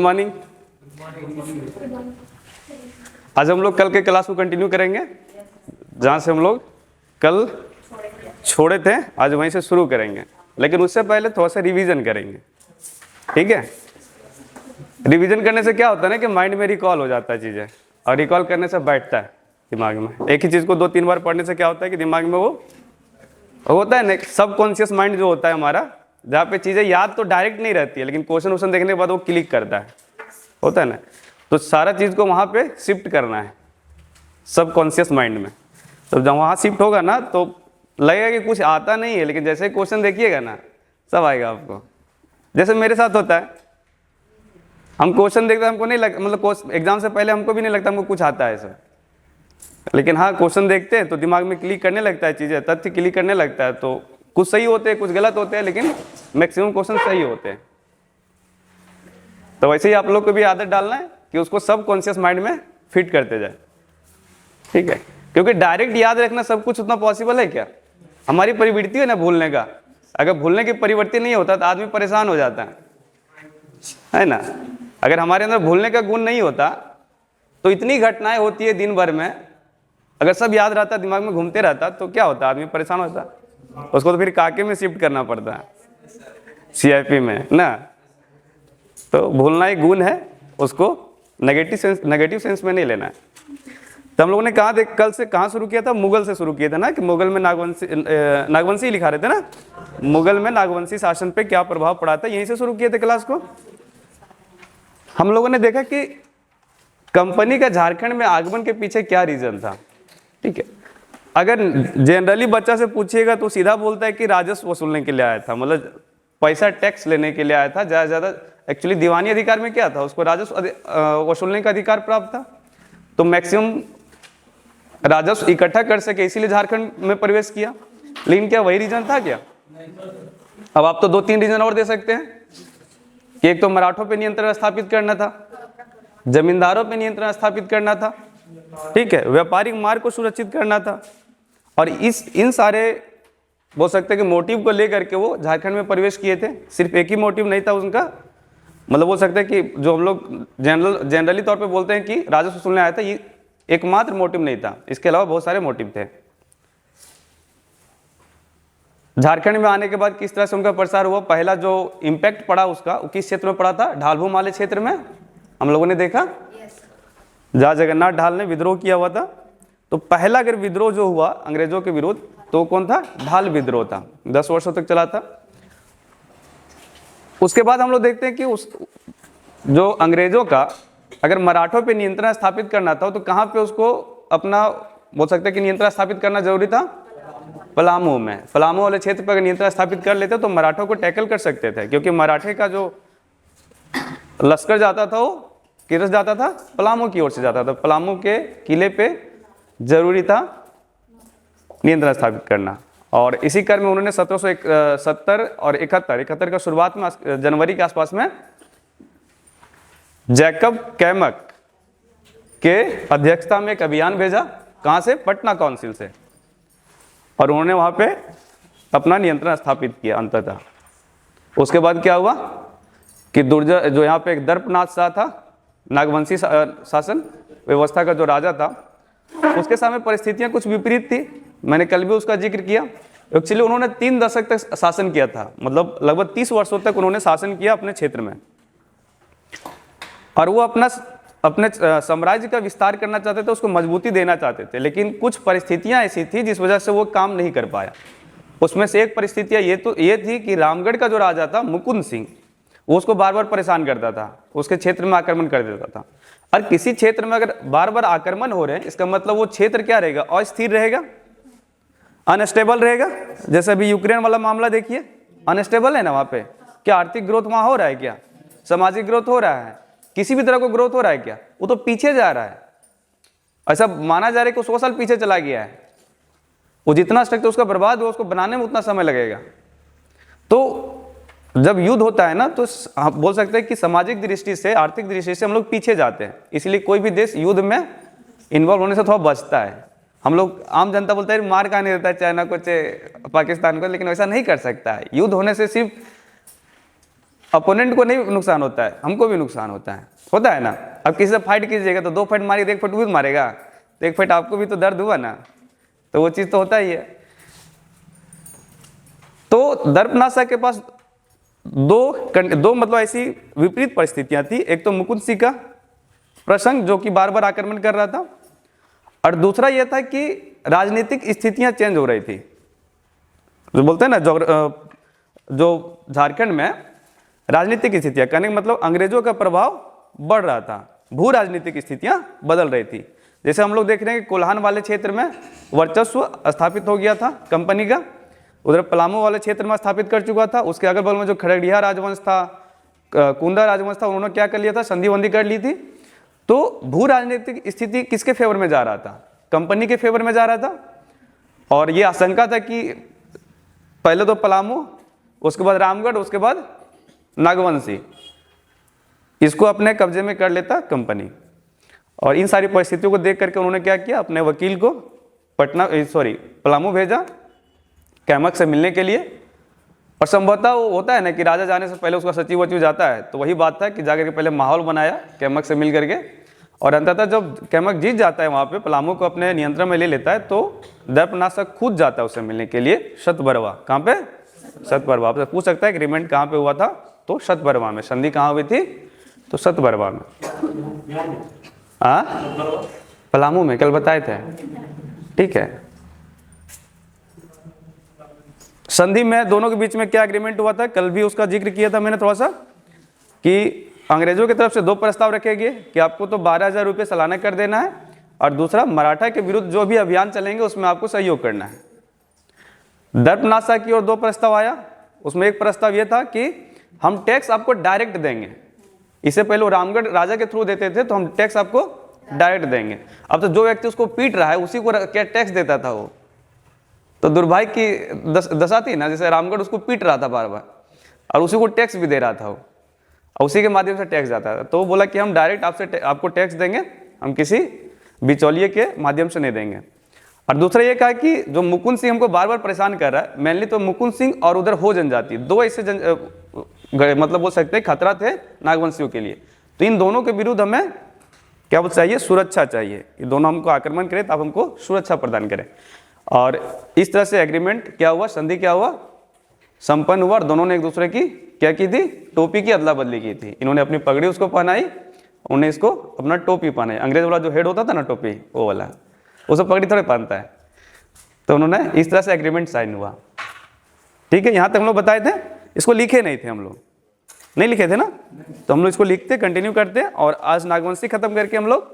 Morning. आज हम लोग कल के क्लास को कंटिन्यू करेंगे जहाँ से हम लोग कल छोड़े थे, आज वहीं से शुरू करेंगे। लेकिन उससे पहले थोड़ा सा रिवीजन करेंगे, ठीक है। रिवीजन करने से क्या होता है ना कि माइंड में रिकॉल हो जाता है चीज़ें, और रिकॉल करने से बैठता है दिमाग में। एक ही चीज़ को 2-3 बार पढ़ने से क्या होता है कि दिमाग में वो होता है ना, सबकॉन्शियस माइंड जो होता है हमारा, जहाँ पे चीज़ें याद तो डायरेक्ट नहीं रहती है, लेकिन क्वेश्चन देखने के बाद वो क्लिक करता है, होता है ना। तो सारा चीज़ को वहाँ पे शिफ्ट करना है सबकॉन्शियस माइंड में। तो जब वहाँ शिफ्ट होगा ना तो लगेगा कि कुछ आता नहीं है, लेकिन जैसे क्वेश्चन देखिएगा ना सब आएगा आपको। जैसे मेरे साथ होता है, हम क्वेश्चन देखते हैं, हमको नहीं लगता, मतलब एग्जाम से पहले हमको भी नहीं लगता हमको कुछ आता है सब, लेकिन हाँ क्वेश्चन देखते हैं तो दिमाग में क्लिक करने लगता है, चीज़ें तथ्य क्लिक करने लगता है। तो कुछ सही होते हैं, कुछ गलत होते हैं, लेकिन मैक्सिमम क्वेश्चन सही होते हैं। तो वैसे ही आप लोग को भी आदत डालना है कि उसको सब कॉन्शियस माइंड में फिट करते जाए, ठीक है। क्योंकि डायरेक्ट याद रखना सब कुछ उतना पॉसिबल है क्या? हमारी प्रवृत्ति है ना भूलने का। अगर भूलने की प्रवृत्ति नहीं होता तो आदमी परेशान हो जाता है ना। अगर हमारे अंदर भूलने का गुण नहीं होता तो इतनी घटनाएं होती है दिन भर में, अगर सब याद रहता, दिमाग में घूमते रहता तो क्या होता, आदमी परेशान होता। उसको तो फिर काके में शिफ्ट करना पड़ता है, CIP में ना। तो भूलना एक गुण है, उसको नेगेटिव सेंस में नहीं लेना है। तो हम लोगों ने कल से कहाँ शुरू किया था? मुगल से शुरू किया था ना, कि मुगल में नागवंशी लिखा रहे थे ना, मुगल में नागवंशी शासन पे क्या प्रभाव पड़ा था, यहीं से शुरू किए थे क्लास को। हम लोगों ने देखा कि कंपनी का झारखंड में आगमन के पीछे क्या रीजन था, ठीक है। अगर जनरली बच्चा से पूछिएगा तो सीधा बोलता है कि राजस्व वसूलने के लिए आया था, मतलब पैसा टैक्स लेने के लिए आया था ज़्यादा से ज़्यादा। एक्चुअली दीवानी अधिकार में क्या था, उसको राजस्व वसूलने का अधिकार प्राप्त था, तो मैक्सिमम राजस्व इकट्ठा कर सके इसीलिए झारखंड में प्रवेश किया। लेकिन क्या वही रीजन था क्या? अब आप तो 2-3 रीजन और दे सकते हैं कि एक तो मराठों पे नियंत्रण स्थापित करना था, जमींदारों पे नियंत्रण स्थापित करना था, ठीक है, व्यापारिक मार्ग को सुरक्षित करना था। और इन सारे बोल सकते हैं कि मोटिव को लेकर के वो झारखंड में प्रवेश किए थे। सिर्फ एक ही मोटिव नहीं था उनका, मतलब बोल सकते हैं कि जो हम लोग जनरली तौर पे बोलते हैं कि राजस्व वसूलने आया था, ये एकमात्र मोटिव नहीं था, इसके अलावा बहुत सारे मोटिव थे। झारखंड में आने के बाद किस तरह से उनका प्रसार हुआ, पहला जो इम्पैक्ट पड़ा उसका किस क्षेत्र में पड़ा था? ढालभूम वाले क्षेत्र में हम लोगों ने देखा, जहाँ जगन्नाथ ढाल ने विद्रोह किया हुआ था। तो पहला अगर विद्रोह जो हुआ अंग्रेजों के विरुद्ध तो कौन था? ढाल विद्रोह था, 10 वर्षों तक चला था। उसके बाद हम लोग देखते हैं कि उस जो अंग्रेजों का अगर मराठों पे नियंत्रण स्थापित करना था तो कहाँ पे उसको अपना बोल सकते हैं कि नियंत्रण स्थापित करना जरूरी था? पलामू में। पलामू वाले क्षेत्र पर अगर नियंत्रण स्थापित कर लेते तो मराठों को टैकल कर सकते थे, क्योंकि मराठे का जो लश्कर जाता था वो किधर जाता था? पलामू की ओर से जाता था। पलामू के किले पे जरूरी था नियंत्रण स्थापित करना। और इसी क्रम में उन्होंने 1770 और 71 का शुरुआत में जनवरी के आसपास में जैकब कैमक के अध्यक्षता में एक अभियान भेजा। कहाँ से? पटना काउंसिल से। और उन्होंने वहाँ पे अपना नियंत्रण स्थापित किया अंततः। उसके बाद क्या हुआ कि जो यहाँ पे एक दर्पनाथ शाह था, नागवंशी शासन व्यवस्था का जो राजा था, उसके सामने परिस्थितियाँ कुछ विपरीत थी। मैंने कल भी उसका जिक्र किया। एक्चुअली उन्होंने 3 दशक तक शासन किया था, मतलब लगभग 30 वर्षों तक उन्होंने शासन किया अपने क्षेत्र में, और वो अपने साम्राज्य का विस्तार करना चाहते थे, उसको मजबूती देना चाहते थे। लेकिन कुछ परिस्थितियां ऐसी थी जिस वजह से वो काम नहीं कर पाया। उसमें से एक परिस्थितियां ये थी कि रामगढ़ का जो राजा था मुकुंद सिंह, वो उसको बार बार परेशान करता था, उसके क्षेत्र में आक्रमण कर देता था। और किसी क्षेत्र में अगर बार बार आक्रमण हो रहे हैं, इसका मतलब वो क्षेत्र क्या रहेगा? अस्थिर रहेगा, अनस्टेबल रहेगा। जैसे अभी यूक्रेन वाला मामला देखिए, अनस्टेबल है ना वहाँ पे। क्या आर्थिक ग्रोथ वहाँ हो रहा है? क्या सामाजिक ग्रोथ हो रहा है? किसी भी तरह को ग्रोथ हो रहा है क्या? वो तो पीछे जा रहा है। ऐसा माना जा रहा है कि 100 साल पीछे चला गया है। वो जितना स्ट्रक्चर उसका बर्बाद हुआ, उसको बनाने में उतना समय लगेगा। तो जब युद्ध होता है ना, तो हम बोल सकते हैं कि सामाजिक दृष्टि से, आर्थिक दृष्टि से हम लोग पीछे जाते हैं। इसलिए कोई भी देश युद्ध में इन्वॉल्व होने से थोड़ा बचता है। हम लोग आम जनता बोलता है मार कहाँ नहीं देता है चाइना को, चाहे पाकिस्तान को, लेकिन वैसा नहीं कर सकता है। युद्ध होने से सिर्फ अपोनेंट को नहीं नुकसान होता है, हमको भी नुकसान होता है ना। अब किसी से फाइट कीजिएगा तो 2 फाइट मारिएगा, 1 फाइट वो भी मारेगा, तो 1 फाइट आपको भी तो दर्द हुआ ना, तो वो चीज़ तो होता ही है। तो दर्पनाशा के पास दो मतलब ऐसी विपरीत परिस्थितियां थी। एक तो मुकुंद सिंह का प्रसंग जो कि बार बार आक्रमण कर रहा था, और दूसरा यह था कि राजनीतिक स्थितियां चेंज हो रही थी। जो बोलते हैं ना जो झारखंड में राजनीतिक स्थितियां, कहने का मतलब अंग्रेजों का प्रभाव बढ़ रहा था, भू राजनीतिक स्थितियां बदल रही थी। जैसे हम लोग देख रहे हैं कि कोल्हान वाले क्षेत्र में वर्चस्व स्थापित हो गया था कंपनी का, उधर पलामू वाले क्षेत्र में स्थापित कर चुका था। उसके अगल बगल में जो खगड़िया राजवंश था, कुंदा राजवंश था, उन्होंने क्या कर लिया था, संधि वंधि कर ली थी। तो भू राजनीतिक स्थिति किसके फेवर में जा रहा था, कंपनी के फेवर में जा रहा था। और ये आशंका था कि पहले तो पलामू, उसके बाद रामगढ़, उसके बाद नागवंशी, इसको अपने कब्जे में कर लेता कंपनी। और इन सारी परिस्थितियों को देख करके उन्होंने क्या किया, अपने वकील को पलामू भेजा कैमक से मिलने के लिए। और संभवतः वो होता है ना कि राजा जाने से पहले उसका सचिव वचिव जाता है, तो वही बात था कि जाकर के पहले माहौल बनाया कैमक से मिल करके, और अंततः जब कैमक जीत जाता है वहाँ पे, पलामू को अपने नियंत्रण में ले लेता है, तो दर्पनाशक खुद जाता है उससे मिलने के लिए सतबरवा। कहाँ पे, सतबरवा। आपसे पूछ सकता है एग्रीमेंट कहाँ पे हुआ था, तो सतबरवा में। संधि कहाँ हुई थी, तो सतबरवा में। पलामू में, कल बताए थे, ठीक है। संधि में दोनों के बीच में क्या एग्रीमेंट हुआ था, कल भी उसका जिक्र किया था मैंने थोड़ा सा, कि अंग्रेजों की तरफ से 2 प्रस्ताव रखे गए कि आपको तो 12,000 रुपये सालाना कर देना है, और दूसरा मराठा के विरुद्ध जो भी अभियान चलेंगे उसमें आपको सहयोग करना है। दर्पनाशा की ओर 2 प्रस्ताव आया। उसमें एक प्रस्ताव यह था कि हम टैक्स आपको डायरेक्ट देंगे। इससे पहले वो रामगढ़ राजा के थ्रू देते थे, तो हम टैक्स आपको डायरेक्ट देंगे। अब तो जो व्यक्ति उसको पीट रहा है उसी को क्या टैक्स देता था वो, तो दुर्भाग्य की दशा थी ना, जैसे रामगढ़ उसको पीट रहा था बार बार, और उसी को टैक्स भी दे रहा था वो, और उसी के माध्यम से टैक्स जाता था। तो वो बोला कि हम डायरेक्ट आपको टैक्स देंगे, हम किसी बिचौलिए के माध्यम से नहीं देंगे। और दूसरा ये कहा कि जो मुकुंद सिंह हमको बार बार परेशान कर रहा है, मेनली तो मुकुंद सिंह और उधर हो जनजाति, 2 ऐसे मतलब बोल सकते हैं खतरा थे नागवंशियों के लिए। तो इन दोनों के विरुद्ध हमें क्या चाहिए, सुरक्षा चाहिए। ये दोनों हमको आक्रमण करें तो आप हमको सुरक्षा प्रदान करें। और इस तरह से एग्रीमेंट क्या हुआ, संधि क्या हुआ, संपन्न हुआ। और दोनों ने एक दूसरे की क्या की थी, टोपी की अदला बदली की थी। इन्होंने अपनी पगड़ी उसको पहनाई, उन्हें इसको अपना टोपी पहनाई। अंग्रेज वाला जो हेड होता था ना टोपी, वो वाला, वो सब पगड़ी थोड़े पहनता है। तो उन्होंने इस तरह से एग्रीमेंट साइन हुआ, ठीक है। यहाँ तक हम लोग बताए थे, इसको लिखे नहीं थे हम लोग, नहीं लिखे थे ना, तो हम लोग इसको लिखते कंटिन्यू करते। और आज नागवंशी खत्म करके हम लोग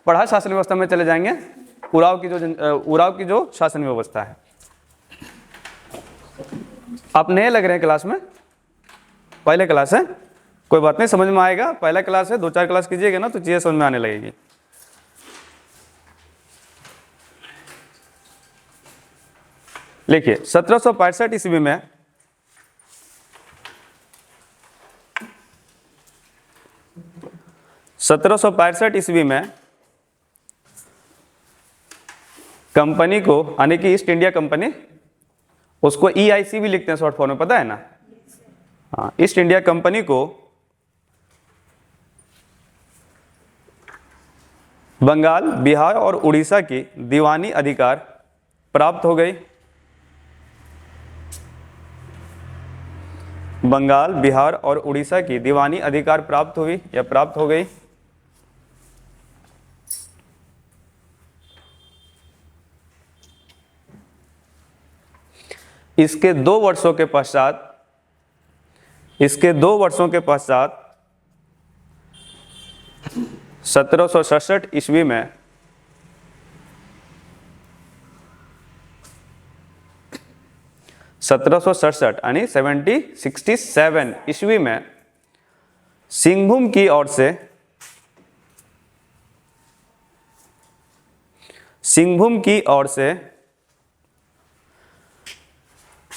पढ़ा शासन व्यवस्था में चले जाएंगे, उराव की जो शासन व्यवस्था है। आप नए लग रहे हैं क्लास में, पहले क्लास है, कोई बात नहीं, समझ में आएगा। पहला क्लास है, 2-4 क्लास कीजिएगा ना तो चीजें समझ में आने लगेगी। लिखिए 1765 ईस्वी में कंपनी को, यानी कि ईस्ट इंडिया कंपनी, उसको EIC भी लिखते हैं शॉर्ट फॉर्म में, पता है ना। हाँ, ईस्ट इंडिया कंपनी को बंगाल, बिहार और उड़ीसा की दीवानी अधिकार प्राप्त हो गई। बंगाल, बिहार और उड़ीसा की दीवानी अधिकार प्राप्त हुई या प्राप्त हो गई। इसके 2 वर्षों के पश्चात 1767 ईस्वी में यानी 1767 ईस्वी में सिंहभूम की ओर से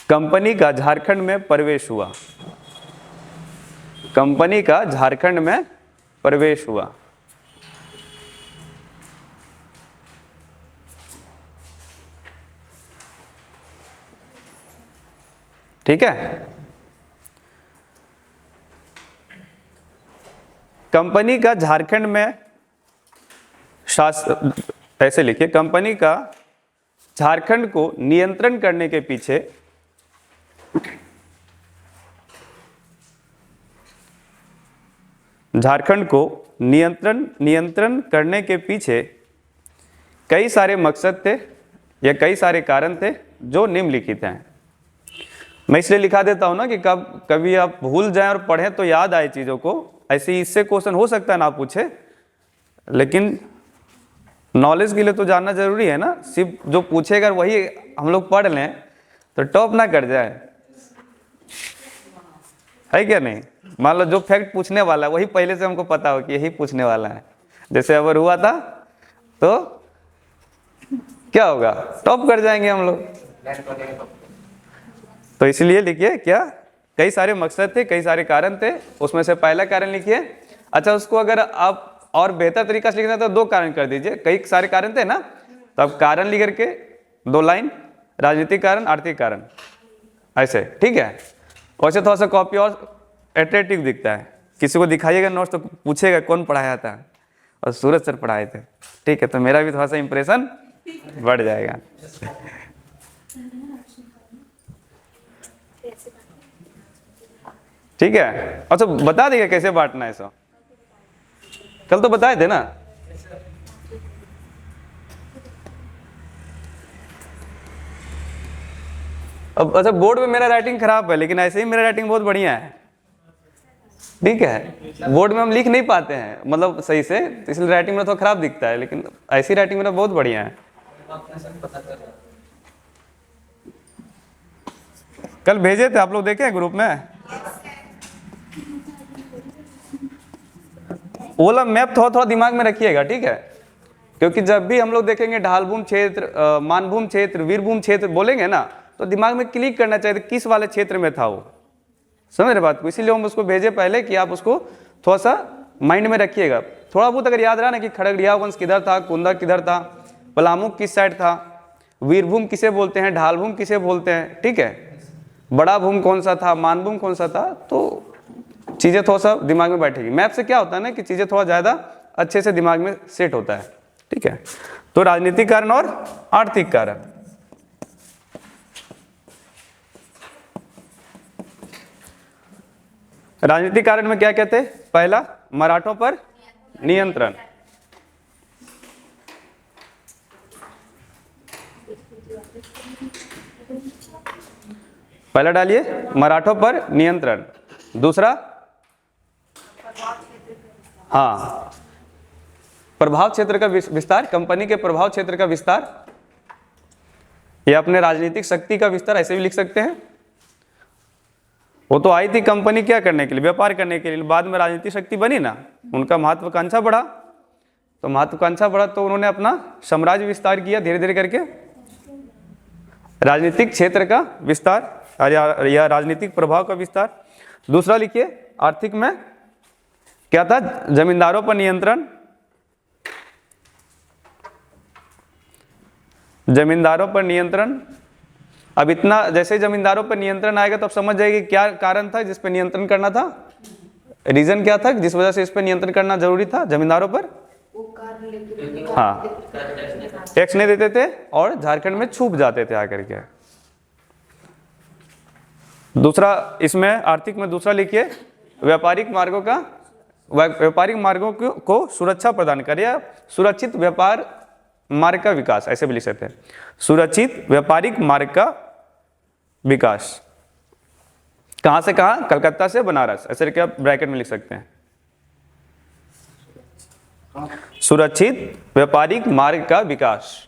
कंपनी का झारखंड में प्रवेश हुआ। कंपनी का झारखंड में प्रवेश हुआ। ठीक है। कंपनी का झारखंड में शासन, ऐसे लिखिए, कंपनी का झारखंड को नियंत्रण करने के पीछे झारखंड को नियंत्रण करने के पीछे कई सारे मकसद थे या कई सारे कारण थे जो निम्नलिखित हैं। मैं इसलिए लिखा देता हूं ना कि कभी आप भूल जाएं और पढ़ें तो याद आए चीज़ों को। ऐसे ही इससे क्वेश्चन हो सकता है ना पूछे, लेकिन नॉलेज के लिए तो जानना जरूरी है ना। सिर्फ जो पूछेगा वही हम लोग पढ़ लें तो टॉप ना कर जाए, है क्या नहीं। मान लो जो फैक्ट पूछने वाला है वही पहले से हमको पता हो कि यही पूछने वाला है, जैसे अगर हुआ था तो क्या होगा, टॉप कर जाएंगे हम लोग। तो इसलिए लिखिए क्या, कई सारे मकसद थे, कई सारे कारण थे, उसमें से पहला कारण लिखिए। अच्छा, उसको अगर आप और बेहतर तरीका से लिखना है तो 2 कारण कर दीजिए। कई सारे कारण थे ना, तो आप कारण लिख करके 2 लाइन, राजनीतिक कारण, आर्थिक कारण, ऐसे, ठीक है। वैसे थोड़ा सा कॉपी और एट्रैक्टिव दिखता है। किसी को दिखाइएगा नोट्स तो पूछेगा कौन पढ़ाया था, और सूरज सर पढ़ाए थे, ठीक है, तो मेरा भी थोड़ा सा इंप्रेशन बढ़ जाएगा। ठीक है। अच्छा, बता देगा कैसे बांटना है सब, कल तो बताए थे ना। अब अच्छा, बोर्ड में मेरा राइटिंग खराब है, लेकिन ऐसे ही मेरा राइटिंग बहुत बढ़िया है, ठीक है। बोर्ड में हम लिख नहीं पाते हैं मतलब सही से, तो इसलिए राइटिंग मेरा थोड़ा खराब दिखता है, लेकिन ऐसी राइटिंग मेरा बहुत बढ़िया है। कल भेजे थे, आप लोग देखे ग्रुप में। वो वाला मैप थोड़ा थोड़ा दिमाग में रखिएगा, ठीक है, क्योंकि जब भी हम लोग देखेंगे ढालभूम क्षेत्र, मानभूम क्षेत्र, वीरभूम क्षेत्र बोलेंगे ना, तो दिमाग में क्लिक करना चाहिए किस वाले क्षेत्र में था वो, समझ रहे बात को। इसीलिए हम उसको भेजे पहले कि आप उसको थोड़ा सा माइंड में रखिएगा। थोड़ा बहुत अगर याद रहा ना कि खड़गड़िया वंश किधर था, कुंदा किधर था, पलामू किस साइड था, वीरभूम किसे बोलते हैं, ढालभूम किसे बोलते हैं, ठीक है, बड़ा भूम कौन सा था, मानभूम कौन सा था, तो चीज़ें थोड़ा सा दिमाग में बैठेगी। मैप से क्या होता है ना कि चीज़ें थोड़ा ज़्यादा अच्छे से दिमाग में सेट होता है, ठीक है। तो राजनीतिक कारण और आर्थिक कारण। राजनीतिक कारण में क्या कहते हैं, पहला मराठों पर नियंत्रण, पहला डालिए मराठों पर नियंत्रण। दूसरा, हाँ, प्रभाव क्षेत्र का विस्तार, कंपनी के प्रभाव क्षेत्र का विस्तार, या अपने राजनीतिक शक्ति का विस्तार, ऐसे भी लिख सकते हैं। वो तो आई थी कंपनी क्या करने के लिए, व्यापार करने के लिए, बाद में राजनीतिक शक्ति बनी ना, उनका महत्वाकांक्षा बढ़ा, तो महत्वाकांक्षा बढ़ा तो उन्होंने अपना साम्राज्य विस्तार किया धीरे धीरे करके। राजनीतिक क्षेत्र का विस्तार या राजनीतिक प्रभाव का विस्तार। दूसरा लिखिए, आर्थिक में क्या था, जमींदारों पर नियंत्रण, जमींदारों पर नियंत्रण। अब इतना जैसे जमींदारों पर नियंत्रण आएगा तो आप समझ जाएंगे क्या कारण था जिस पर नियंत्रण करना था, रीजन क्या था जिस वजह से इस पर नियंत्रण करना जरूरी था जमींदारों पर। हाँ, टैक्स नहीं देते थे और झारखंड में छुप जाते थे आकर के। दूसरा इसमें आर्थिक में दूसरा लिखिए, व्यापारिक मार्गों को सुरक्षा प्रदान करे या सुरक्षित व्यापार मार्ग का विकास, ऐसे भी लिख सकते हैं, सुरक्षित व्यापारिक मार्ग का विकास। कहां से कहां, कलकत्ता से बनारस, ऐसे क्या ब्रैकेट में लिख सकते हैं, सुरक्षित व्यापारिक मार्ग का विकास,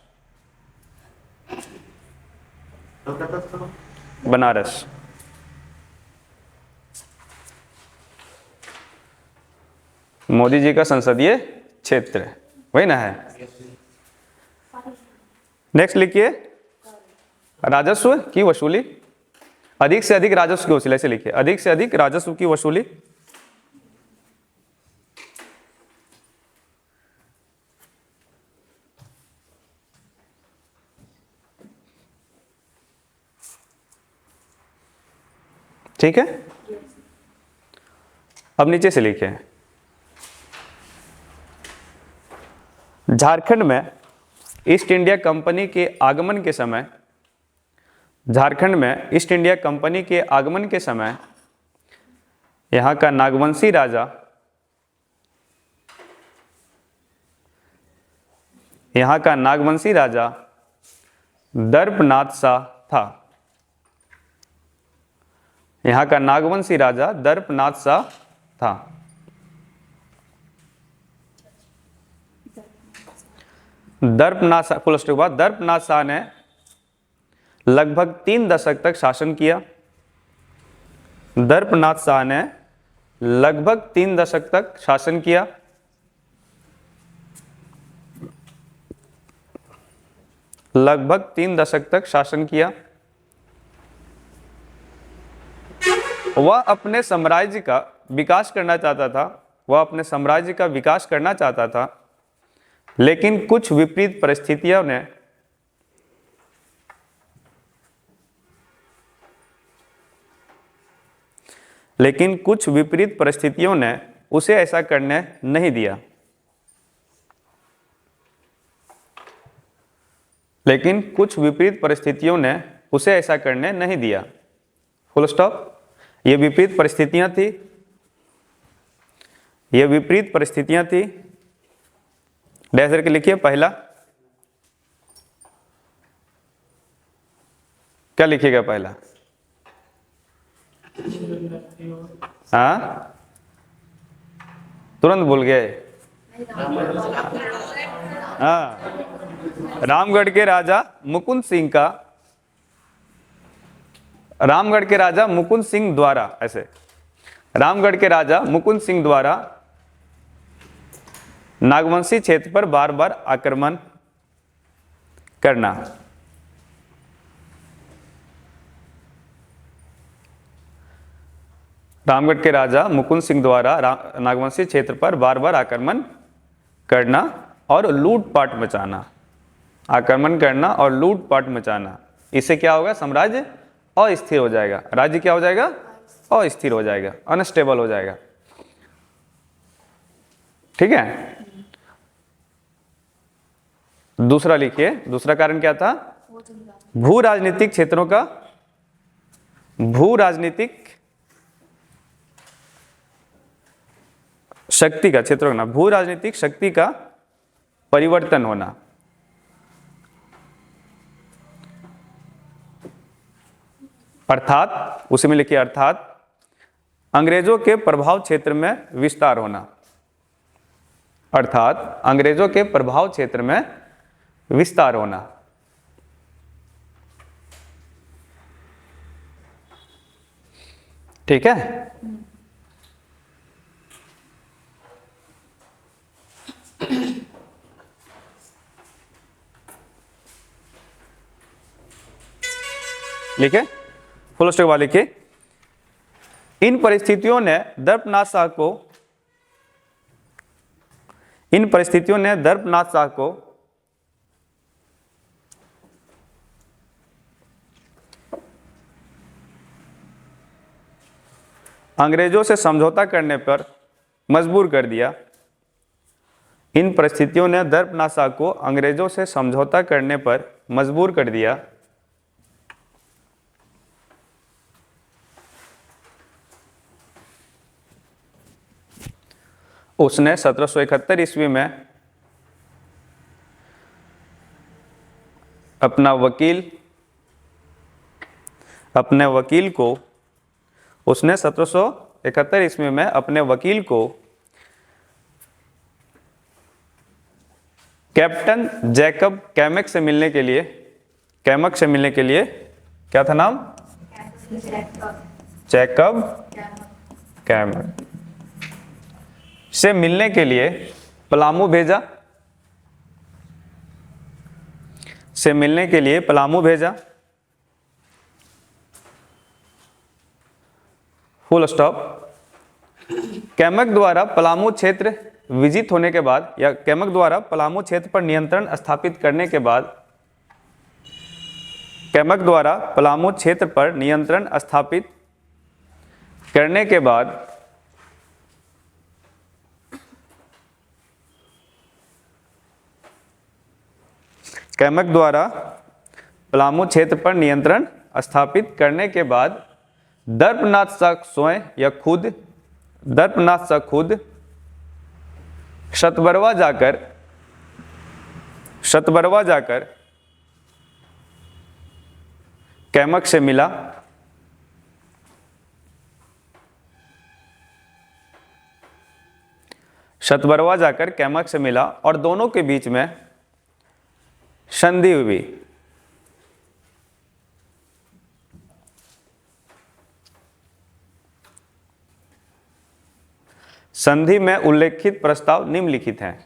बनारस। मोदी जी का संसदीय क्षेत्र वही ना है। नेक्स्ट लिखिए, राजस्व की वसूली, अधिक से अधिक राजस्व की वसूली, ऐसे लिखिए, अधिक से अधिक राजस्व की वसूली। ठीक है, अब नीचे से लिखिए, झारखंड में ईस्ट इंडिया कंपनी के आगमन के समय, झारखंड में ईस्ट इंडिया कंपनी के आगमन के समय यहाँ का नागवंशी राजा, यहाँ का नागवंशी राजा दर्पनाथ शाह था। यहाँ का नागवंशी राजा दर्पनाथ शाह था। दर्पनाथ शाह, फुल स्टॉप के बाद, दर्पनाथ शाह ने लगभग 3 दशक तक शासन किया। दर्पनाथ शाह ने लगभग 3 दशक तक शासन किया। लगभग 3 दशक तक शासन किया। वह अपने साम्राज्य का विकास करना चाहता था। वह अपने साम्राज्य का विकास करना चाहता था, लेकिन कुछ विपरीत परिस्थितियों ने उसे ऐसा करने नहीं दिया। लेकिन कुछ विपरीत परिस्थितियों ने उसे ऐसा करने नहीं दिया। Full stop. ये विपरीत परिस्थितियां थी, ये विपरीत परिस्थितियां थी। डैश करके लिखिए। पहला क्या लिखिएगा? पहला हाँ, तुरंत भूल गए। हाँ, रामगढ़ के राजा मुकुंद सिंह का, रामगढ़ के राजा मुकुंद सिंह द्वारा, ऐसे रामगढ़ के राजा मुकुंद सिंह द्वारा नागवंशी क्षेत्र पर बार बार आक्रमण करना। रामगढ़ के राजा मुकुंद सिंह द्वारा नागवंशी क्षेत्र पर बार बार आक्रमण करना और लूटपाट मचाना। आक्रमण करना और लूटपाट मचाना। इससे क्या होगा? साम्राज्य अस्थिर हो जाएगा। राज्य क्या हो जाएगा? अस्थिर हो जाएगा, अनस्टेबल हो जाएगा। ठीक है। दूसरा लिखिए। दूसरा कारण क्या था? भू राजनीतिक क्षेत्रों का, भू राजनीतिक शक्ति का, क्षेत्रों का, भू राजनीतिक शक्ति का परिवर्तन होना। अर्थात, उसी में लिखिए, अर्थात अंग्रेजों के प्रभाव क्षेत्र में विस्तार होना। अर्थात अंग्रेजों के प्रभाव क्षेत्र में विस्तार होना। ठीक है। लिखे। फुल स्टॉप वाले लिखिए। इन परिस्थितियों ने दर्पनाथ शाह को अंग्रेजों से समझौता करने पर मजबूर कर दिया। इन परिस्थितियों ने दर्पनाथ शाह को अंग्रेजों से समझौता करने पर मजबूर कर दिया। उसने 1771 ईस्वी में अपने वकील को कैप्टन जैकब कैमक से मिलने के लिए, क्या था नाम? जैकब कैमक से मिलने के लिए पलामू भेजा। Full stop. कैमक द्वारा पलामू क्षेत्र विजित होने के बाद, या कैमक द्वारा पलामू क्षेत्र पर नियंत्रण स्थापित करने के बाद, कैमक द्वारा पलामू क्षेत्र पर नियंत्रण स्थापित करने के बाद कैमक द्वारा पलामू क्षेत्र पर नियंत्रण स्थापित करने के बाद दर्पनाथ शाह स्वयं या खुद दर्पनाथ शाह खुद शतबरवा जाकर कैमक से मिला। शतबरवा जाकर कैमक से मिला और दोनों के बीच में संधि हुई। संधि में उल्लेखित प्रस्ताव निम्नलिखित हैं,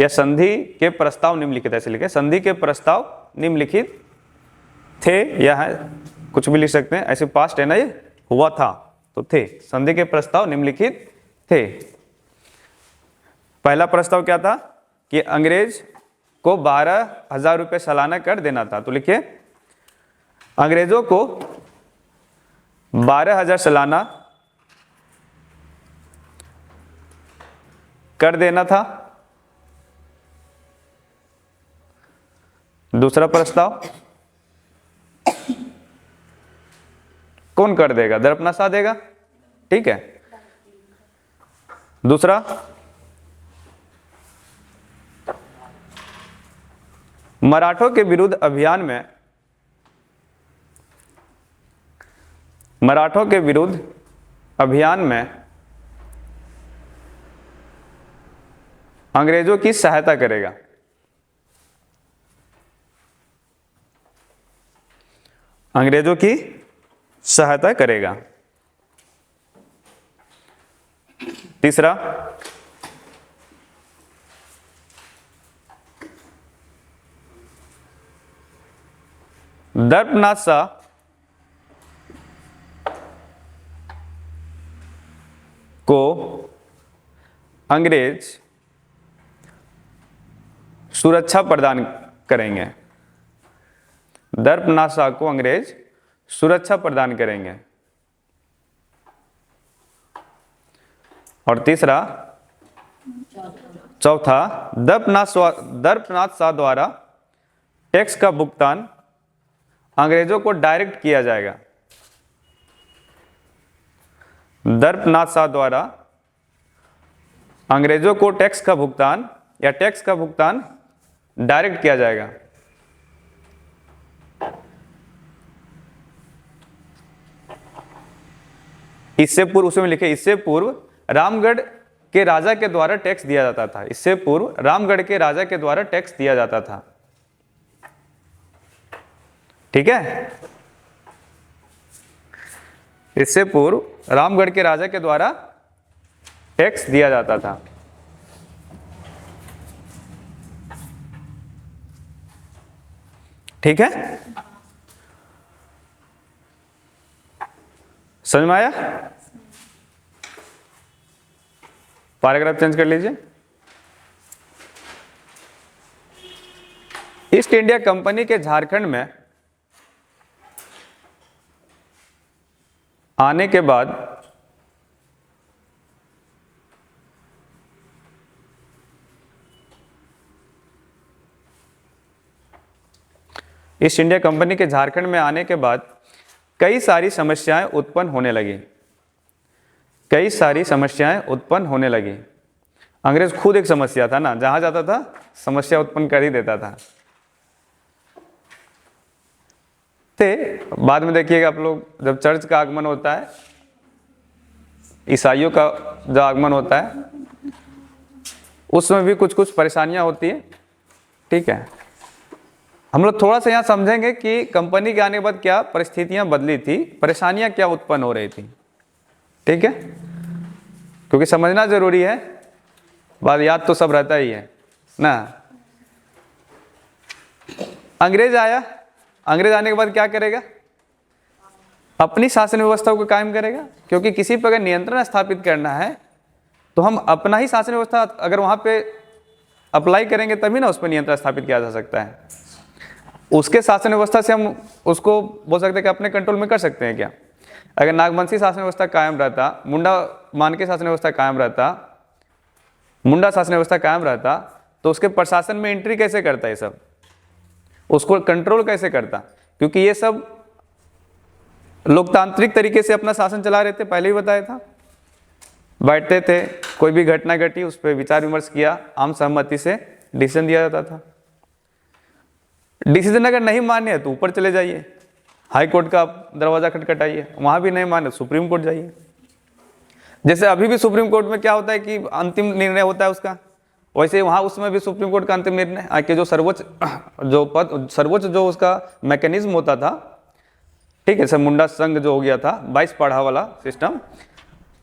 या संधि के प्रस्ताव निम्नलिखित, ऐसे लिखे संधि के प्रस्ताव निम्नलिखित थे, या है कुछ भी लिख सकते हैं, ऐसे पास्ट है ना, ये हुआ था तो थे। संधि के प्रस्ताव निम्नलिखित थे। पहला प्रस्ताव क्या था कि अंग्रेज को 12,000 रुपये सालाना कर देना था, तो लिखिए अंग्रेजों को 12,000 सालाना कर देना था। दूसरा प्रस्ताव, कौन कर देगा? दर्पनाथ शाह देगा, ठीक है। दूसरा, मराठों के विरुद्ध अभियान में अंग्रेजों की सहायता करेगा। अंग्रेजों की सहायता करेगा। तीसरा, दर्पनाथ शाह को अंग्रेज सुरक्षा प्रदान करेंगे। दर्पनाथ शाह को अंग्रेज सुरक्षा प्रदान करेंगे। और तीसरा, चौथा, दर्पनाथ शाह द्वारा टैक्स का भुगतान अंग्रेजों को डायरेक्ट किया जाएगा। दर्पनाथ शाह द्वारा अंग्रेजों को टैक्स का भुगतान डायरेक्ट किया जाएगा। इससे पूर्व, उसमें लिखे इससे पूर्व रामगढ़ के राजा के द्वारा टैक्स दिया जाता था। इससे पूर्व रामगढ़ के राजा के द्वारा टैक्स दिया जाता था, ठीक है। इससे पूर्व रामगढ़ के राजा के द्वारा टैक्स दिया जाता था। ठीक है, समझ में आया? पैराग्राफ चेंज कर लीजिए। ईस्ट इंडिया कंपनी के झारखंड में आने के बाद ईस्ट इंडिया कंपनी के झारखंड में आने के बाद कई सारी समस्याएं उत्पन्न होने लगी। कई सारी समस्याएं उत्पन्न होने लगी। अंग्रेज खुद एक समस्या था ना, जहां जाता था समस्या उत्पन्न कर ही देता था। तो बाद में देखिएगा आप लोग, जब चर्च का आगमन होता है, ईसाइयों का जब आगमन होता है, उसमें भी कुछ कुछ परेशानियां होती है, ठीक है। हम लोग थोड़ा सा यहाँ समझेंगे कि कंपनी के आने के बाद क्या परिस्थितियां बदली थी, परेशानियां क्या उत्पन्न हो रही थी, ठीक है, क्योंकि समझना जरूरी है। बात याद तो सब रहता ही है ना। अंग्रेज आया, अंग्रेज आने के बाद क्या करेगा? अपनी शासन व्यवस्था को कायम करेगा, क्योंकि किसी पर अगर नियंत्रण स्थापित करना है तो हम अपना ही शासन व्यवस्था अगर वहां पे अप्लाई करेंगे तभी ना उस पर नियंत्रण स्थापित किया जा सकता है। उसके शासन व्यवस्था से हम उसको बोल सकते हैं कि अपने कंट्रोल में कर सकते हैं क्या? अगर नागवंशी शासन व्यवस्था कायम रहता, मुंडा मान के शासन व्यवस्था कायम रहता, मुंडा शासन व्यवस्था कायम रहता, तो उसके प्रशासन में एंट्री कैसे करता है, सब उसको कंट्रोल कैसे करता, क्योंकि ये सब लोकतांत्रिक तरीके से अपना शासन चला रहे थे, पहले ही बताया था। बैठते थे, कोई भी घटना घटी उस पर विचार विमर्श किया, आम सहमति से डिसीजन दिया जाता था। डिसीजन अगर नहीं मान्य है तो ऊपर चले जाइए, हाई कोर्ट का दरवाजा खटखटाइए, वहां भी नहीं माने सुप्रीम कोर्ट जाइए। जैसे अभी भी सुप्रीम कोर्ट में क्या होता है कि अंतिम निर्णय होता है उसका, वैसे वहां उसमें भी सुप्रीम कोर्ट का अंतिम निर्णय आके जो सर्वोच्च जो उसका मैकेनिज्म होता था, ठीक है, सब मुंडा संघ जो हो गया था 22 पाढ़ा वाला सिस्टम,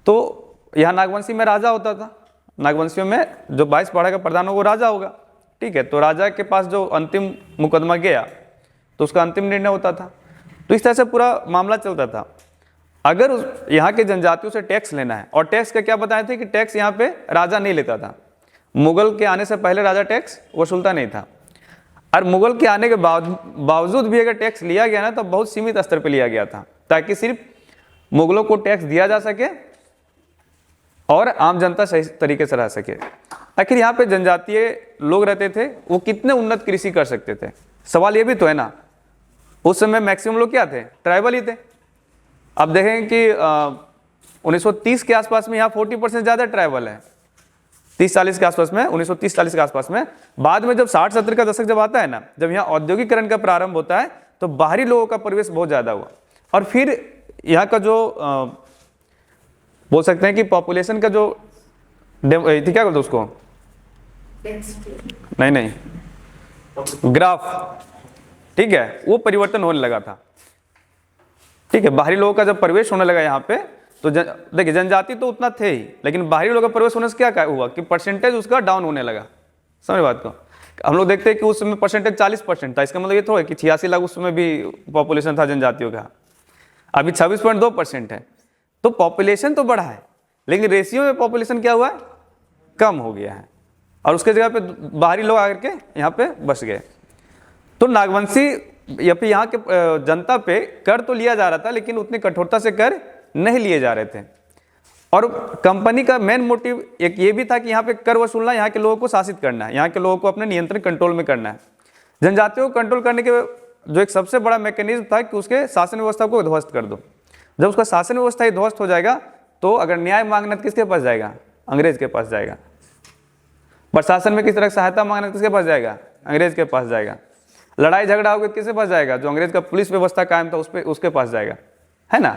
तो यहाँ नागवंशी में राजा होता था, नागवंशियों में जो 22 पाढ़ा का प्रधान हो वो राजा होगा, ठीक है। तो राजा के पास जो अंतिम मुकदमा गया तो उसका अंतिम निर्णय होता था। तो इस तरह से पूरा मामला चलता था। अगर यहाँ के जनजातियों से टैक्स लेना है, और टैक्स का क्या बताए थे कि टैक्स यहाँ पे राजा नहीं लेता था, मुगल के आने से पहले राजा टैक्स वसूलता नहीं था, और मुगल के आने के बावजूद भी अगर टैक्स लिया गया ना तो बहुत सीमित स्तर पर लिया गया था, ताकि सिर्फ मुगलों को टैक्स दिया जा सके और आम जनता सही तरीके से रह सके। आखिर यहाँ पे जनजातीय लोग रहते थे, वो कितने उन्नत कृषि कर सकते थे, सवाल ये भी तो है ना। उस समय मैक्सिमम लोग क्या थे, ट्राइबल ही थे। अब देखें कि 1930 के आसपास में यहाँ 40% ज़्यादा ट्राइबल है, 30-40 के आसपास में, 1930-40 के आसपास में। बाद में जब 60-70 का दशक जब आता है ना, जब यहाँ औद्योगिकरण का प्रारंभ होता है, तो बाहरी लोगों का प्रवेश बहुत ज़्यादा हुआ, और फिर यहाँ का जो बोल सकते हैं कि पॉपुलेशन का जो क्या बोलते उसको, नहीं ग्राफ, ठीक है, वो परिवर्तन होने लगा था, ठीक है। बाहरी लोगों का जब प्रवेश होने लगा यहाँ पे, तो देखिए जनजाति तो उतना थे ही, लेकिन बाहरी लोगों का प्रवेश होने से क्या हुआ कि परसेंटेज उसका डाउन होने लगा। समझ बात को, हम लोग देखते हैं कि उस समय परसेंटेज 40% था, इसका मतलब ये थोड़ा कि 86 लाख उस समय भी पॉपुलेशन था जनजातियों का, अभी 26.2% है। तो पॉपुलेशन तो बढ़ा है, लेकिन रेशियो में पॉपुलेशन क्या हुआ है, कम हो गया है, और उसके जगह पे बाहरी लोग आकर के यहाँ पे बस गए। तो नागवंशी या फिर यहाँ के जनता पे कर तो लिया जा रहा था, लेकिन उतनी कठोरता से कर नहीं लिए जा रहे थे। और कंपनी का मेन मोटिव एक ये भी था कि यहाँ पे कर वसूलना, यहाँ के लोगों को शासित करना है, यहाँ के लोगों को अपने नियंत्रण कंट्रोल में करना है। जनजातियों को कंट्रोल करने के जो एक सबसे बड़ा मैकेनिज्म था कि उसके शासन व्यवस्था को ध्वस्त कर दो। जब उसका शासन व्यवस्था ही ध्वस्त हो जाएगा, तो अगर न्याय मांगना तो किसके पास जाएगा, अंग्रेज के पास जाएगा। प्रशासन में किस तरह सहायता मांगना किसके पास जाएगा, अंग्रेज के पास जाएगा। लड़ाई झगड़ा होगा किसके पास जाएगा, जो अंग्रेज का पुलिस व्यवस्था कायम था उसके पास जाएगा, है ना।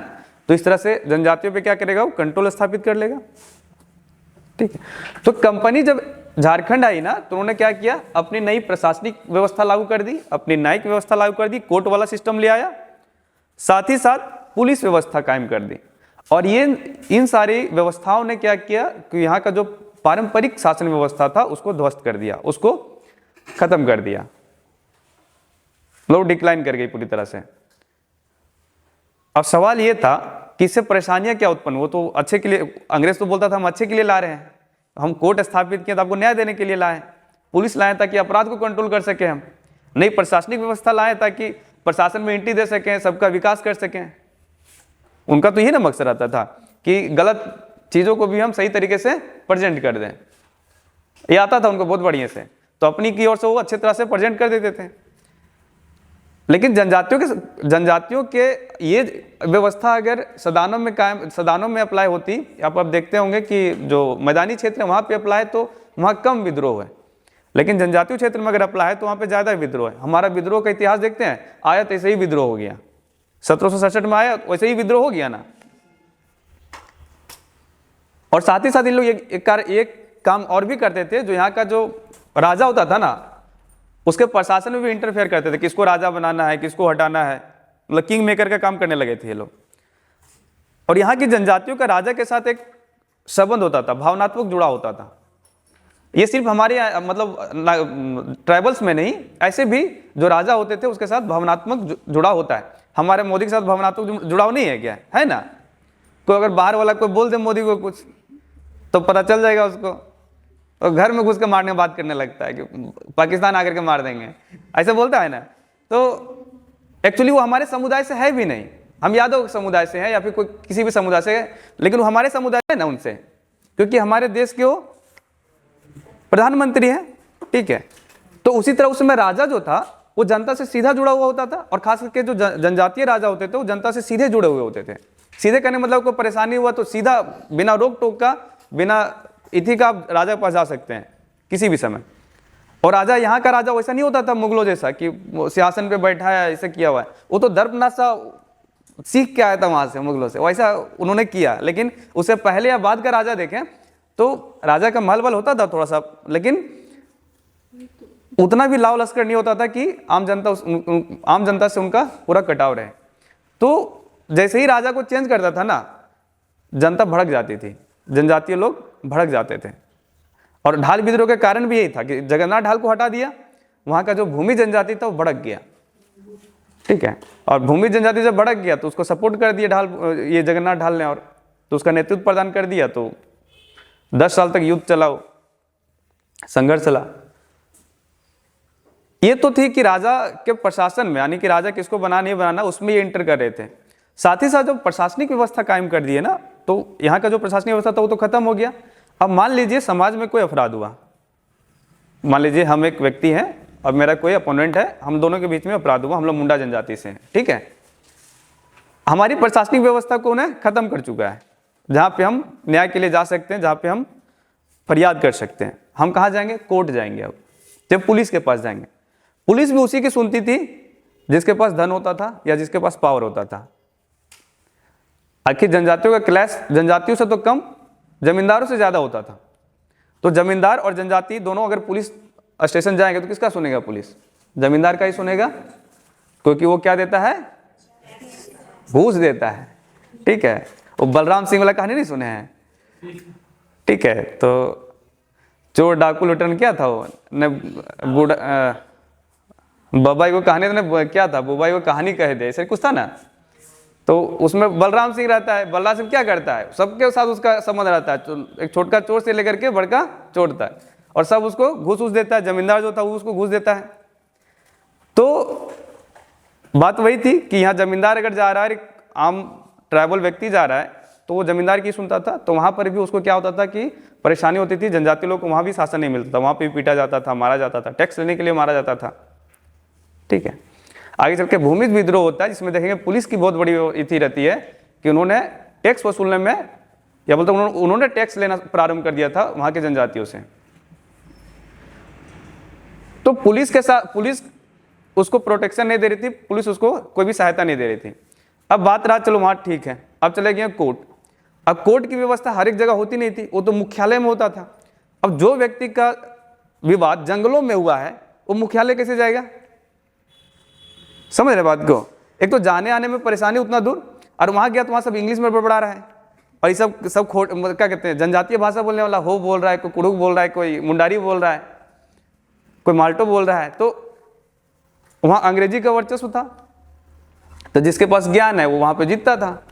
तो इस तरह से जनजातियों पे क्या करेगा, वो कंट्रोल स्थापित कर लेगा, ठीक है। तो कंपनी जब झारखंड आई ना, तो उन्होंने क्या किया, अपनी नई प्रशासनिक व्यवस्था लागू कर दी, अपनी न्यायिक व्यवस्था लागू कर दी, कोर्ट वाला सिस्टम ले आया, साथ ही साथ पुलिस व्यवस्था कायम कर दी। और ये इन सारी व्यवस्थाओं ने क्या किया कि यहाँ का जो पारंपरिक शासन व्यवस्था था उसको ध्वस्त कर दिया, उसको खत्म कर दिया, लोग डिक्लाइन कर गई पूरी तरह से। अब सवाल ये था कि इससे परेशानियां क्या उत्पन्न, वो तो अच्छे के लिए, अंग्रेज तो बोलता था हम अच्छे के लिए ला रहे हैं, हम कोर्ट स्थापित किए तो आपको न्याय देने के लिए लाए, पुलिस लाए ताकि अपराध को कंट्रोल कर सके, हम नई प्रशासनिक व्यवस्था लाए ताकि प्रशासन में एंट्री दे सकें, सबका विकास कर सकें। उनका तो यही ना मकसद रहता था कि गलत चीज़ों को भी हम सही तरीके से प्रेजेंट कर दें, ये आता था उनको बहुत बढ़िया से, तो अपनी की ओर से वो अच्छे तरह से प्रेजेंट कर देते थे। लेकिन जनजातियों के ये व्यवस्था अगर सदानों में अप्लाई होती, आप देखते होंगे कि जो मैदानी क्षेत्र है वहाँ पे अप्लाई तो वहाँ कम विद्रोह है, लेकिन जनजातीय क्षेत्र में अगर अप्लाई है तो वहाँ पे ज़्यादा विद्रोह है। हमारा विद्रोह का इतिहास देखते हैं, आया तो ऐसे ही विद्रोह हो गया, 1767 में आया वैसे ही विद्रोह हो गया ना। और साथ ही साथ इन लोग एक काम और भी करते थे, जो यहाँ का जो राजा होता था ना, उसके प्रशासन में भी इंटरफेयर करते थे, किसको राजा बनाना है, किसको हटाना है, मतलब किंग मेकर का काम करने लगे थे ये लोग। और यहाँ की जनजातियों का राजा के साथ एक संबंध होता था, भावनात्मक जुड़ा होता था। ये सिर्फ हमारे मतलब ट्राइबल्स में नहीं, ऐसे भी जो राजा होते थे उसके साथ भावनात्मक जुड़ाव होता है। हमारे मोदी के साथ भावनात्मक जुड़ाव नहीं है क्या, है ना। कोई अगर बाहर वाला कोई बोल दे मोदी को कुछ, तो पता चल जाएगा उसको, और घर में घुस के मारने बात करने लगता है कि पाकिस्तान आकर के मार देंगे, ऐसे बोलता है ना। तो एक्चुअली वो हमारे समुदाय से है भी नहीं, हम यादव समुदाय से हैं या फिर कोई किसी भी समुदाय से है, लेकिन वो हमारे समुदाय है ना उनसे, क्योंकि हमारे देश के वो प्रधानमंत्री हैं, ठीक है। तो उसी तरह उस समय राजा जो था वो जनता से सीधा जुड़ा हुआ होता था, और खास करके जो जनजातीय राजा होते थे वो जनता से सीधे जुड़े हुए होते थे। सीधे करने मतलब कोई परेशानी हुआ तो सीधा बिना रोक टोक का, बिना इथी का राजा के पास जा सकते हैं किसी भी समय। और राजा, यहाँ का राजा वैसा नहीं होता था मुगलों जैसा कि सिंहासन पे बैठा है ऐसे किया हुआ है, वो तो दर्पनाथ सा सीख के आया था वहां से मुगलों से, वैसा उन्होंने किया। लेकिन उससे पहले या बाद का राजा देखें तो राजा का महल होता था थोड़ा सा, लेकिन उतना भी लाव लश्कर नहीं होता था कि आम जनता से उनका पूरा कटाव रहे। तो जैसे ही राजा को चेंज करता था ना, जनता भड़क जाती थी, जनजातीय लोग भड़क जाते थे। और ढाल विद्रोह के कारण भी यही था कि जगन्नाथ ढाल को हटा दिया, वहां का जो भूमि जनजाति था वो भड़क गया, ठीक है। और भूमि जनजाति जब भड़क गया तो उसको सपोर्ट कर दिया ये जगन्नाथ ढाल ने, और तो उसका नेतृत्व प्रदान कर दिया। तो 10 साल तक युद्ध चला, संघर्ष चला। ये तो थी कि राजा के प्रशासन में, यानी कि राजा किसको नहीं बनाना उसमें ये इंटर कर रहे थे। साथ ही साथ जब प्रशासनिक व्यवस्था कायम कर दिए ना, तो यहाँ का जो प्रशासनिक व्यवस्था था वो तो खत्म हो गया। अब मान लीजिए समाज में कोई अपराध हुआ, मान लीजिए हम एक व्यक्ति हैं और मेरा कोई अपोनेंट है, हम दोनों के बीच में अपराध हुआ, हम लोग मुंडा जनजाति से हैं, ठीक है। हमारी प्रशासनिक व्यवस्था को उन्हें खत्म कर चुका है, जहाँ पे हम न्याय के लिए जा सकते हैं, जहाँ पे हम फरियाद कर सकते हैं। हम कहाँ जाएंगे? कोर्ट जाएंगे। अब जब पुलिस के पास जाएंगे, पुलिस भी उसी की सुनती थी जिसके पास धन होता था या जिसके पास पावर होता था। आखिर जनजातियों का क्लैश जनजातियों से तो कम जमींदारों से ज्यादा होता था। तो जमींदार और जनजाति दोनों अगर पुलिस स्टेशन जाएंगे तो किसका सुनेगा? पुलिस जमींदार का ही सुनेगा, क्योंकि वो क्या देता है? घूस देता है, ठीक है। वो बलराम सिंह वाला कहानी नहीं सुने हैं, ठीक है। तो चोर डाकू लुटन क्या था वो ने बबाई को कहानी ने क्या था, बुबाई को कहानी कह दे, ऐसे कुछ था ना। तो उसमें बलराम सिंह रहता है। बलराम सिंह क्या करता है? सबके साथ उसका संबंध रहता है, एक छोटका चोर से लेकर के बड़का चोर तक, और सब उसको घूस देता है। जमींदार जो था वो उसको घूस देता है। तो बात वही थी कि यहाँ जमींदार अगर जा रहा है, एक आम ट्राइबल व्यक्ति जा रहा है, तो वो जमींदार की सुनता था। तो वहाँ पर भी उसको क्या होता था कि परेशानी होती थी। जनजाति लोग को वहाँ भी शासन नहीं मिलता था, वहाँ पे भी पीटा जाता था, मारा जाता था, टैक्स लेने के लिए मारा जाता था, ठीक है। आगे चल के भूमि विद्रोह होता है, जिसमें देखेंगे पुलिस की बहुत बड़ी इति रहती है कि उन्होंने टैक्स वसूलने में, या बोलते उन्होंने टैक्स लेना प्रारंभ कर दिया था वहाँ के जनजातियों से। तो पुलिस के साथ, पुलिस उसको प्रोटेक्शन नहीं दे रही थी, पुलिस उसको कोई भी सहायता नहीं दे रही थी। अब बात रहा, चलो वहाँ ठीक है, अब चले गए कोर्ट। अब कोर्ट की व्यवस्था हर एक जगह होती नहीं थी, वो तो मुख्यालय में होता था। अब जो व्यक्ति का विवाद जंगलों में हुआ है वो मुख्यालय कैसे जाएगा? समझ रहे बात को? एक तो जाने आने में परेशानी उतना दूर, और वहां गया तो वहां सब इंग्लिश में बड़बड़ा रहा है, और ये सब क्या कहते हैं, जनजातीय भाषा बोलने वाला हो बोल रहा है, कोई कुड़ुक बोल रहा है, कोई मुंडारी बोल रहा है, कोई माल्टो बोल रहा है। तो वहां अंग्रेजी का वर्चस्व था, तो जिसके पास ज्ञान है वो वहां पे जीतता था।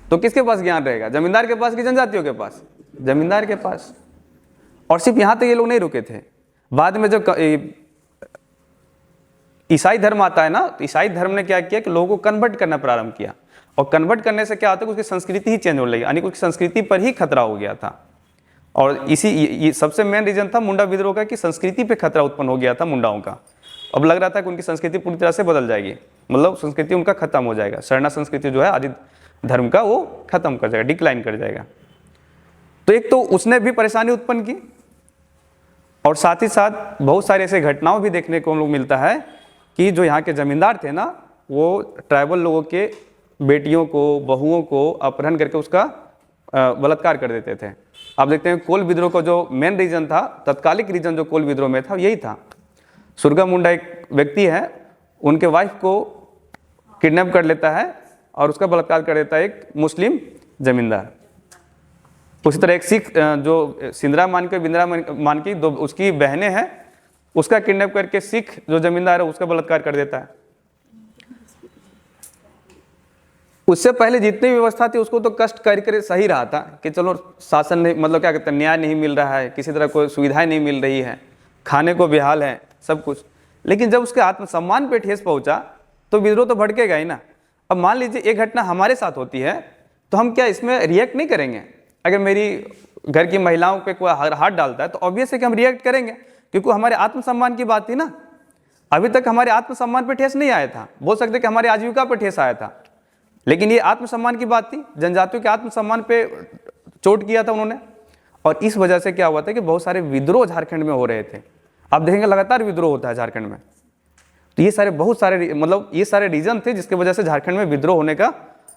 तो किसके पास ज्ञान रहेगा? जमींदार के पास कि जनजातियों के पास? जमींदार के पास। और सिर्फ यहां तक ये लोग नहीं रुके थे, बाद में जब ईसाई धर्म आता है ना, तो ईसाई धर्म ने क्या किया कि लोगों को कन्वर्ट करना प्रारंभ किया। और कन्वर्ट करने से क्या होता है, उसकी संस्कृति ही चेंज होने लगी, यानी उसकी संस्कृति पर ही खतरा हो गया था। और ये सबसे मेन रीजन था मुंडा विद्रोह का, कि संस्कृति पे खतरा उत्पन्न हो गया था मुंडाओं का। अब लग रहा था कि उनकी संस्कृति पूरी तरह से बदल जाएगी, मतलब संस्कृति उनका खत्म हो जाएगा, शरणा संस्कृति जो है आदि धर्म का, वो खत्म कर जाएगा, डिक्लाइन कर जाएगा। तो एक तो उसने भी परेशानी उत्पन्न की, और साथ ही साथ बहुत सारे ऐसे घटनाओं भी देखने को हम लोग मिलता है कि जो यहाँ के जमींदार थे ना, वो ट्राइबल लोगों के बेटियों को, बहुओं को अपहरण करके उसका बलात्कार कर देते थे। आप देखते हैं कोल विद्रोह का जो मेन रीजन था, तत्कालिक रीजन जो कोल विद्रोह में था, यही था। सुरगा मुंडा एक व्यक्ति है, उनके वाइफ को किडनैप कर लेता है और उसका बलात्कार कर देता है एक मुस्लिम जमींदार। उसी तरह एक सिख जो सिंदरा मान के बिंद्रा मान की दो उसकी बहनें हैं, उसका किडनैप करके सिख जो जमींदार है उसका बलात्कार कर देता है। उससे पहले जितनी व्यवस्था थी उसको तो कष्ट करके सही रहा था कि चलो शासन नहीं, मतलब क्या कहते हैं, न्याय नहीं मिल रहा है, किसी तरह कोई सुविधाएं नहीं मिल रही है, खाने को बेहाल है, सब कुछ। लेकिन जब उसके आत्मसम्मान पे ठेस पहुंचा तो विद्रोह तो भड़केगा ही ना। अब मान लीजिए एक घटना हमारे साथ होती है तो हम क्या इसमें रिएक्ट नहीं करेंगे? अगर मेरी घर की महिलाओं पे कोई हाथ डालता है तो ऑब्वियस है कि हम रिएक्ट करेंगे, क्योंकि हमारे आत्मसम्मान की बात थी ना। अभी तक हमारे आत्मसम्मान पे ठेस नहीं आया था, बोल सकते कि हमारे आजीविका पे ठेस आया था, लेकिन ये आत्मसम्मान की बात थी, जनजातियों के आत्मसम्मान पे चोट किया था उन्होंने। और इस वजह से क्या हुआ था कि बहुत सारे विद्रोह झारखंड में हो रहे थे। आप देखेंगे लगातार विद्रोह होता है झारखंड में। तो ये सारे बहुत सारे मतलब ये सारे रीजन थे जिसकी वजह से झारखंड में विद्रोह होने का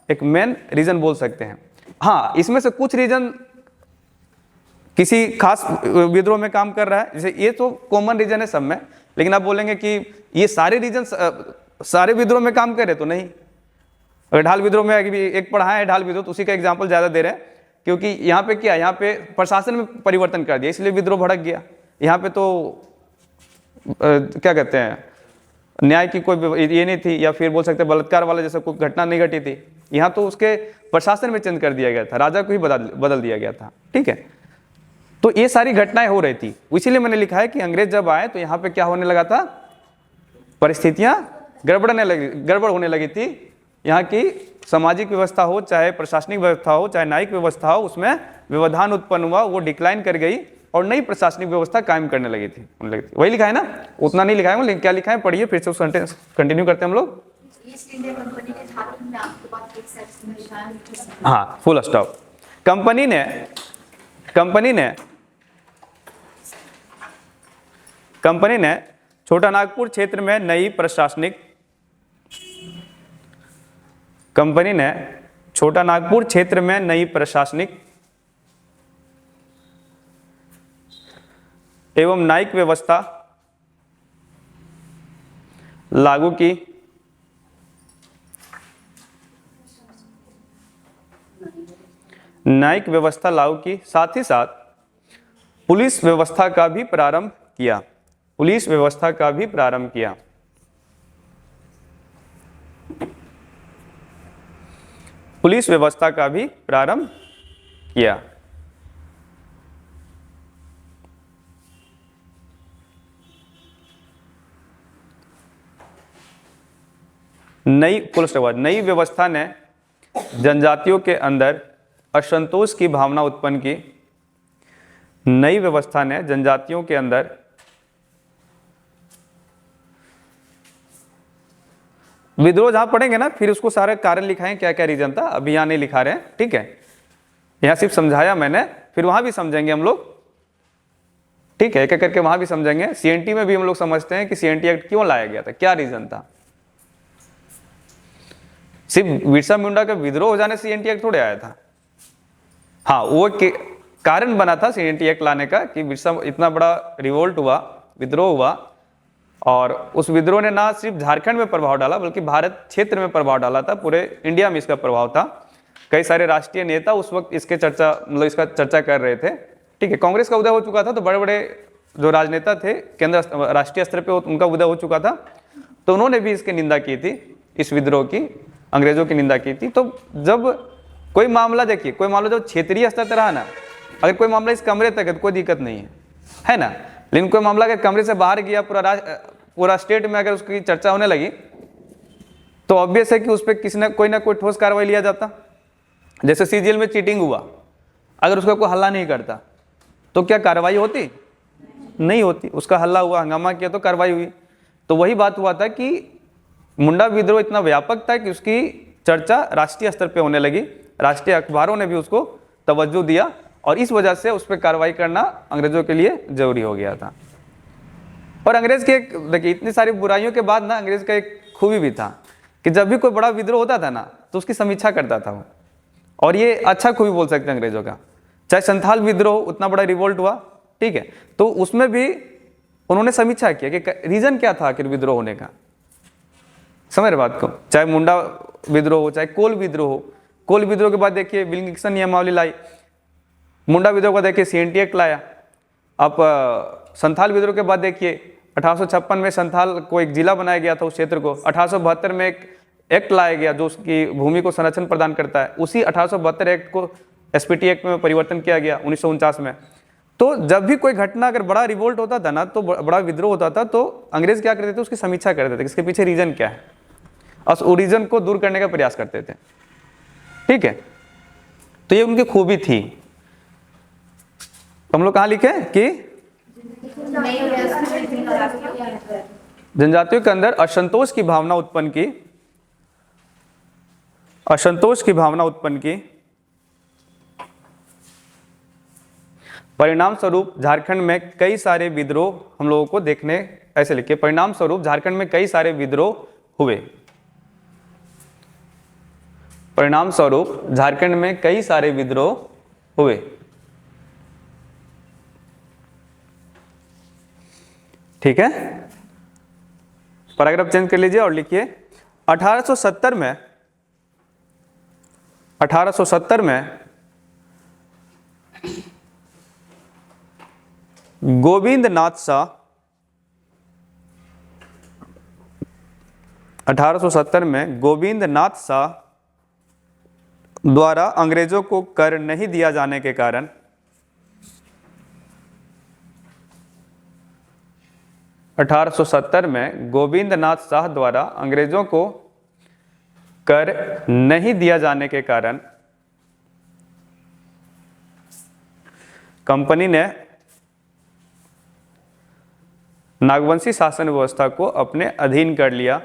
एक मेन रीजन बोल सकते हैं। हाँ, इसमें से कुछ रीजन किसी खास विद्रोह में काम कर रहा है, जैसे ये तो कॉमन रीजन है सब में, लेकिन आप बोलेंगे कि ये सारे रीजन सारे विद्रोह में काम करे तो नहीं। अगर ढाल विद्रोह में अभी एक पढ़ा है ढाल विद्रोह, तो उसी का एग्जाम्पल ज़्यादा दे रहे हैं, क्योंकि यहाँ पे क्या, यहाँ पे प्रशासन में परिवर्तन कर दिया इसलिए विद्रोह भड़क गया। यहाँ पे तो क्या कहते हैं, न्याय की कोई ये नहीं थी, या फिर बोल सकते हैं बलात्कार वाला जैसा कोई घटना नहीं घटी थी। यहाँ तो उसके प्रशासन में चेंज कर दिया गया था, राजा को ही बदल दिया गया था। ठीक है, तो ये सारी घटनाएं हो रही थी, इसीलिए मैंने लिखा है कि अंग्रेज जब आए तो यहाँ पे क्या होने लगा था, परिस्थितियां गड़बड़ होने लगी थी। यहाँ की सामाजिक व्यवस्था हो, चाहे प्रशासनिक व्यवस्था हो, चाहे न्यायिक व्यवस्था हो, उसमें व्यवधान उत्पन्न हुआ, वो डिक्लाइन कर गई और नई प्रशासनिक व्यवस्था कायम करने लगी थी। वही लिखा है ना, उतना नहीं लिखा है, लेकिन क्या लिखा है पढ़िए, फिर से कंटिन्यू करते हैं हम लोग। हाँ, फुल स्टॉप। कंपनी ने छोटा नागपुर क्षेत्र में नई प्रशासनिक एवं न्यायिक व्यवस्था लागू की। साथ ही साथ पुलिस व्यवस्था का भी प्रारंभ किया। नई व्यवस्था ने जनजातियों के अंदर असंतोष की भावना उत्पन्न की। नई व्यवस्था ने जनजातियों के अंदर विद्रोह जहां पढ़ेंगे ना, फिर उसको सारे कारण लिखाएं, क्या क्या रीजन था, अभी यहां नहीं लिखा रहे हैं। ठीक है, यहां सिर्फ समझाया मैंने, फिर वहां भी समझेंगे हम लोग। ठीक है, एक एक करके वहां भी समझेंगे। सीएनटी में भी हम लोग समझते हैं कि सीएनटी एक्ट क्यों लाया गया था, क्या रीजन था। सिर्फ बिरसा मुंडा का विद्रोह हो जाने सीएनटी एक्ट थोड़े आया था। हाँ, वो कारण बना था सीएनटी एक्ट लाने का कि बिरसा इतना बड़ा रिवोल्ट हुआ, विद्रोह हुआ, और उस विद्रोह ने ना सिर्फ झारखंड में प्रभाव डाला बल्कि भारत क्षेत्र में प्रभाव डाला था, पूरे इंडिया में इसका प्रभाव था। कई सारे राष्ट्रीय नेता उस वक्त इसका चर्चा कर रहे थे। ठीक है, कांग्रेस का उदय हो चुका था, तो बड़े बड़े जो राजनेता थे केंद्र राष्ट्रीय स्तर पे उनका उदय हो चुका था, तो उन्होंने भी इसकी निंदा की थी, इस विद्रोह की, अंग्रेजों की निंदा की थी। तो जब कोई मामला, देखिए कोई मामला जो क्षेत्रीय स्तर पर रहा ना, अगर कोई मामला इस कमरे तक है तो कोई दिक्कत नहीं है ना, लेकिन कोई मामला अगर कमरे से बाहर गया, पूरा स्टेट में अगर उसकी चर्चा होने लगी, तो ऑब्वियस है कि उस पर किसी ना कोई ठोस कार्रवाई लिया जाता। जैसे सीजीएल में चीटिंग हुआ, अगर उसका कोई हल्ला नहीं करता तो क्या कार्रवाई होती? नहीं होती। उसका हल्ला हुआ, हंगामा किया तो कार्रवाई हुई। तो वही बात हुआ था कि मुंडा विद्रोह इतना व्यापक था कि उसकी चर्चा राष्ट्रीय स्तर पे होने लगी, राष्ट्रीय अखबारों ने भी उसको तवज्जो दिया, और इस वजह से उस पर कार्रवाई करना अंग्रेजों के लिए जरूरी हो गया था। और अंग्रेज के देखिए इतनी सारी बुराइयों के बाद ना, अंग्रेज का एक खूबी भी था कि जब भी कोई बड़ा विद्रोह होता था ना, तो उसकी समीक्षा करता था वो, और ये अच्छा खूबी बोल सकते हैं अंग्रेजों का। चाहे संथाल विद्रोह, उतना बड़ा रिवोल्ट हुआ, ठीक है, तो उसमें भी उन्होंने समीक्षा किया कि रीजन क्या था आखिर विद्रोह होने का। समझ रहे बात को? चाहे मुंडा विद्रोह हो, चाहे कोल विद्रोह हो। कोल विद्रोह के बाद देखिए विल्किंसन नियमावली लाई, मुंडा विद्रोह का देखिए सीएनटी एक्ट लाया। अब संथाल विद्रोह के बाद देखिए 1856 में संथाल को एक जिला बनाया गया था उस क्षेत्र को। 1872 में एक एक्ट लाया गया जो उसकी भूमि को संरक्षण प्रदान करता है। उसी 1872 एक्ट को एसपीटी एक्ट में परिवर्तन किया गया 1949 में। तो जब भी कोई घटना, अगर बड़ा रिवोल्ट होता था ना, तो बड़ा विद्रोह होता था, तो अंग्रेज क्या करते थे, उसकी समीक्षा करते थे, इसके पीछे रीजन क्या है, और उस रीजन को दूर करने का प्रयास करते थे। ठीक है, तो ये उनकी खूबी थी। हम लोग कहाँ लिखे कि जनजातियों के अंदर असंतोष की भावना उत्पन्न की, असंतोष की भावना उत्पन्न की, परिणाम स्वरूप झारखंड में कई सारे विद्रोह हम लोगों को देखने, ऐसे लिखिए, परिणाम स्वरूप झारखंड में कई सारे विद्रोह हुए, परिणाम स्वरूप झारखंड में कई सारे विद्रोह हुए। ठीक है, पैराग्राफ चेंज कर लीजिए और लिखिए 1870 में, 1870 में गोविंद नाथ शाह, 1870 में गोविंद नाथ शाह द्वारा अंग्रेजों को कर नहीं दिया जाने के कारण, में गोविंद नाथ शाह द्वारा अंग्रेजों को कर नहीं दिया जाने के कारण कंपनी ने नागवंशी शासन व्यवस्था को अपने अधीन कर लिया।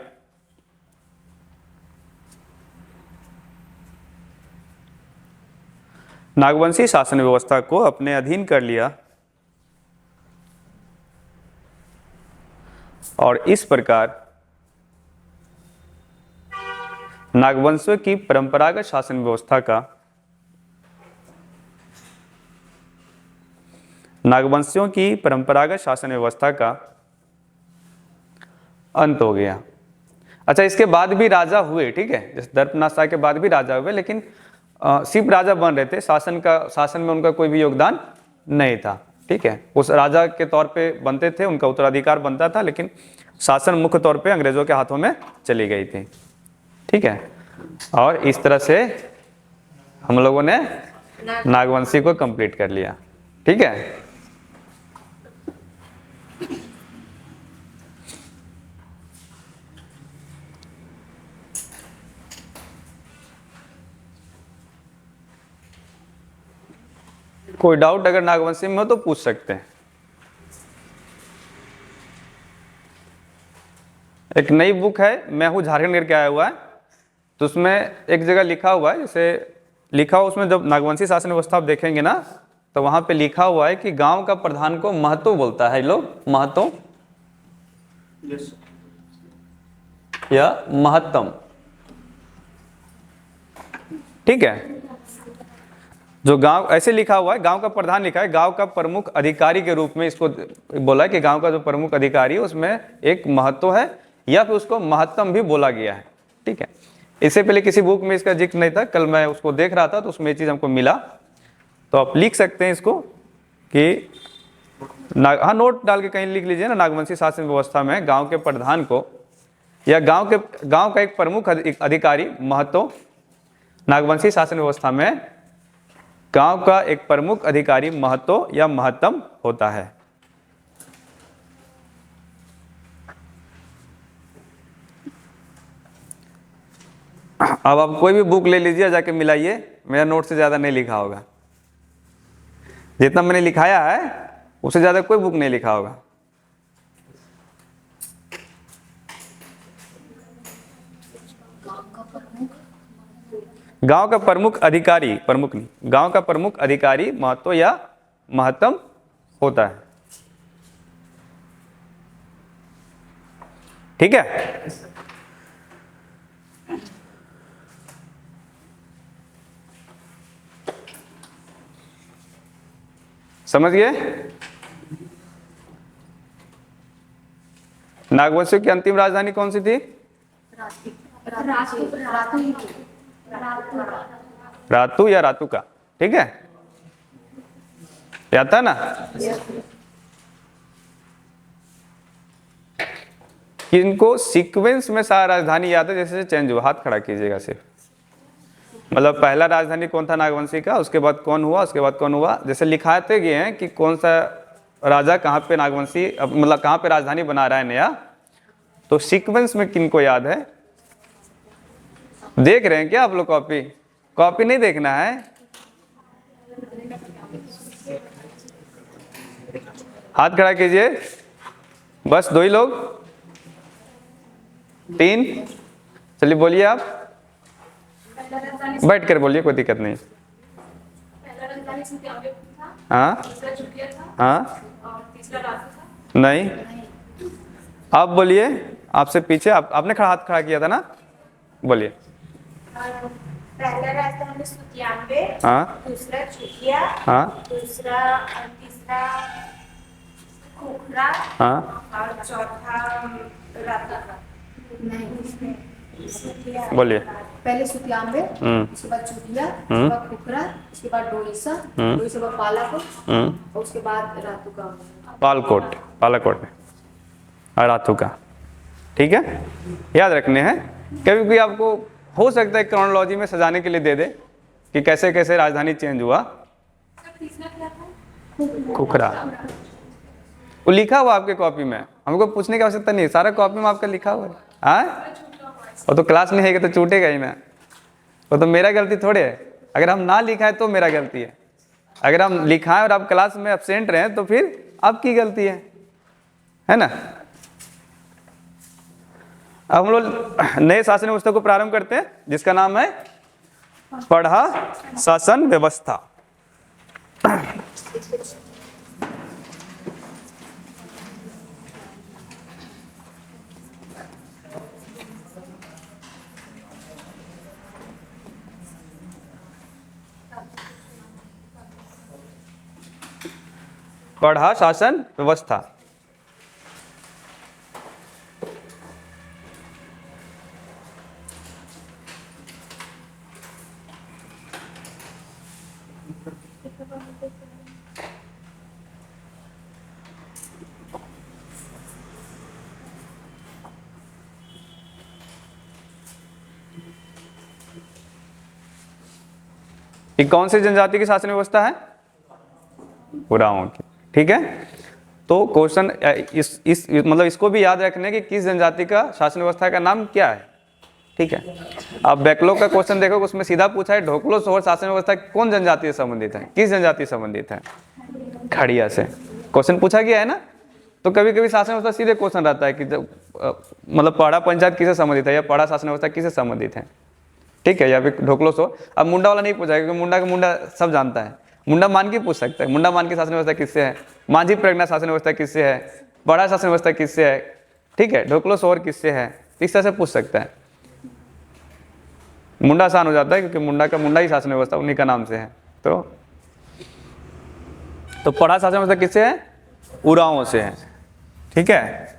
नागवंशी शासन व्यवस्था को अपने अधीन कर लिया और इस प्रकार नागवंशियों की परंपरागत शासन व्यवस्था का, नागवंशियों की परंपरागत शासन व्यवस्था का अंत हो गया। अच्छा, इसके बाद भी राजा हुए, ठीक है, जैसे दर्पनाथ शाह के बाद भी राजा हुए, लेकिन सिर्फ राजा बन रहे थे, शासन में उनका कोई भी योगदान नहीं था। ठीक है, उस राजा के तौर पे बनते थे, उनका उत्तराधिकार बनता था, लेकिन शासन मुख्य तौर पे अंग्रेजों के हाथों में चली गई थी। ठीक है, और इस तरह से हम लोगों ने नागवंशी को कंप्लीट कर लिया। ठीक है, कोई डाउट अगर नागवंशी में हो तो पूछ सकते हैं। एक नई बुक है, मैं हूँ झारखंड करके आया हुआ है, तो उसमें एक जगह लिखा हुआ है, जैसे लिखा हुआ उसमें जब नागवंशी शासन व्यवस्था आप देखेंगे ना, तो वहां पे लिखा हुआ है कि गांव का प्रधान को महतो बोलता है लोग, महतो या महत्तम। ठीक है, जो गांव ऐसे लिखा हुआ है, गांव का प्रधान लिखा है, गांव का प्रमुख अधिकारी के रूप में इसको बोला है कि गांव का जो प्रमुख अधिकारी है उसमें एक महत्व है, या फिर उसको महत्तम भी बोला गया है। ठीक है, इससे पहले किसी बुक में इसका जिक्र नहीं था, कल मैं उसको देख रहा था तो उसमें ये चीज हमको मिला, तो आप लिख सकते हैं इसको कि हाँ, नोट डाल के कहीं लिख लीजिए ना, नागवंशी शासन व्यवस्था में गाँव के प्रधान को या गाँव का एक प्रमुख अधिकारी महत्व, नागवंशी शासन व्यवस्था में गांव का एक प्रमुख अधिकारी महतो या महत्तम होता है। अब आप कोई भी बुक ले लीजिए, जाके मिलाइए, मेरा नोट से ज्यादा नहीं लिखा होगा, जितना मैंने लिखाया है उससे ज्यादा कोई बुक नहीं लिखा होगा। गांव का प्रमुख अधिकारी, प्रमुख नहीं, गांव का प्रमुख अधिकारी महत्व या महत्तम होता है। ठीक है, समझ गए? नागवंशियों की अंतिम राजधानी कौन सी थी? रातू या रातुका। ठीक है, याद था ना? कि इनको सीक्वेंस में सारा राजधानी याद है, जैसे चेंज हुआ, हाथ खड़ा कीजिएगा सिर्फ, मतलब पहला राजधानी कौन था नागवंशी का, उसके बाद कौन हुआ, उसके बाद कौन हुआ, जैसे लिखाते गए हैं कि कौन सा राजा कहाँ पे नागवंशी, मतलब कहाँ पे राजधानी बना रहा है नया, तो सीक्वेंस में किनको याद है? देख रहे हैं क्या आप लोग? कॉपी नहीं देखना है, हाथ खड़ा कीजिए, बस 2 ही लोग, 3, चलिए बोलिए आप, बैठ कर बोलिए, कोई दिक्कत नहीं। हाँ हाँ नहीं, आप बोलिए, आपसे पीछे, आपने हाथ खड़ा किया था ना, बोलिए। पहला रास्ता हमें स्तुतियांबे, हाँ दूसरा चुटिया, हाँ तीसरा खुखरा, हाँ और चौथा राता। बोलिए। पहले सुतियांबे, उसके बाद चुटिया, उसके बाद खुखरा, उसके बाद डोईसा, डोईसा के बाद पालाकोट, और उसके बाद रातुका। पालाकोट और रातुका, ठीक है, याद रखने हैं। कभी भी आपको हो सकता है क्रोनोलॉजी में सजाने के लिए दे दे कि कैसे कैसे राजधानी चेंज हुआ। खुखरा वो लिखा हुआ आपके कॉपी में, हमको पूछने की आवश्यकता नहीं, सारा कॉपी में आपका लिखा हुआ है। हाँ, वो तो क्लास में है तो छूटेगा ही ना, वो तो मेरा गलती थोड़े है। अगर हम ना लिखा है तो मेरा गलती है, अगर हम लिखाएं और आप क्लास में एब्सेंट रहें तो फिर आपकी गलती है ना। अब हम लोग नए शासन व्यवस्था को प्रारंभ करते हैं, जिसका नाम है पढ़ा शासन व्यवस्था। पढ़ा शासन व्यवस्था। ये कौन सी जनजाति की शासन व्यवस्था है? उरांव की, ठीक है। तो क्वेश्चन इस मतलब इसको भी याद रखने कि किस जनजाति का शासन व्यवस्था का नाम क्या है, ठीक है। अब बैकलॉग का क्वेश्चन देखो, उसमें सीधा पूछा है ढोकलो सोहर शासन व्यवस्था कौन जनजाति से संबंधित है, किस जनजाति से संबंधित है? खड़िया से क्वेश्चन पूछा गया है ना। तो कभी कभी शासन व्यवस्था सीधे क्वेश्चन रहता है कि मतलब पढ़ा पंचायत किसे संबंधित है या पढ़ा शासन व्यवस्था किसे संबंधित है, ठीक है, या फिर ढोकलो सो। अब मुंडा वाला नहीं पूछा क्योंकि मुंडा का मुंडा सब जानता है, मुंडा मान के पूछ सकता है, मुंडा मान की शासन व्यवस्था किससे है, माझी प्रज्ञा शासन व्यवस्था किससे है, बड़ा शासन व्यवस्था किससे है, ठीक है, ढोकलो सोहर किससे है, इस तरह से पूछ सकता है। मुंडा आसान हो जाता है क्योंकि मुंडा का मुंडा ही शासन व्यवस्था उन्हीं का नाम से है। तो पढ़ा शासन व्यवस्था किससे है? उरांव से है, ठीक है।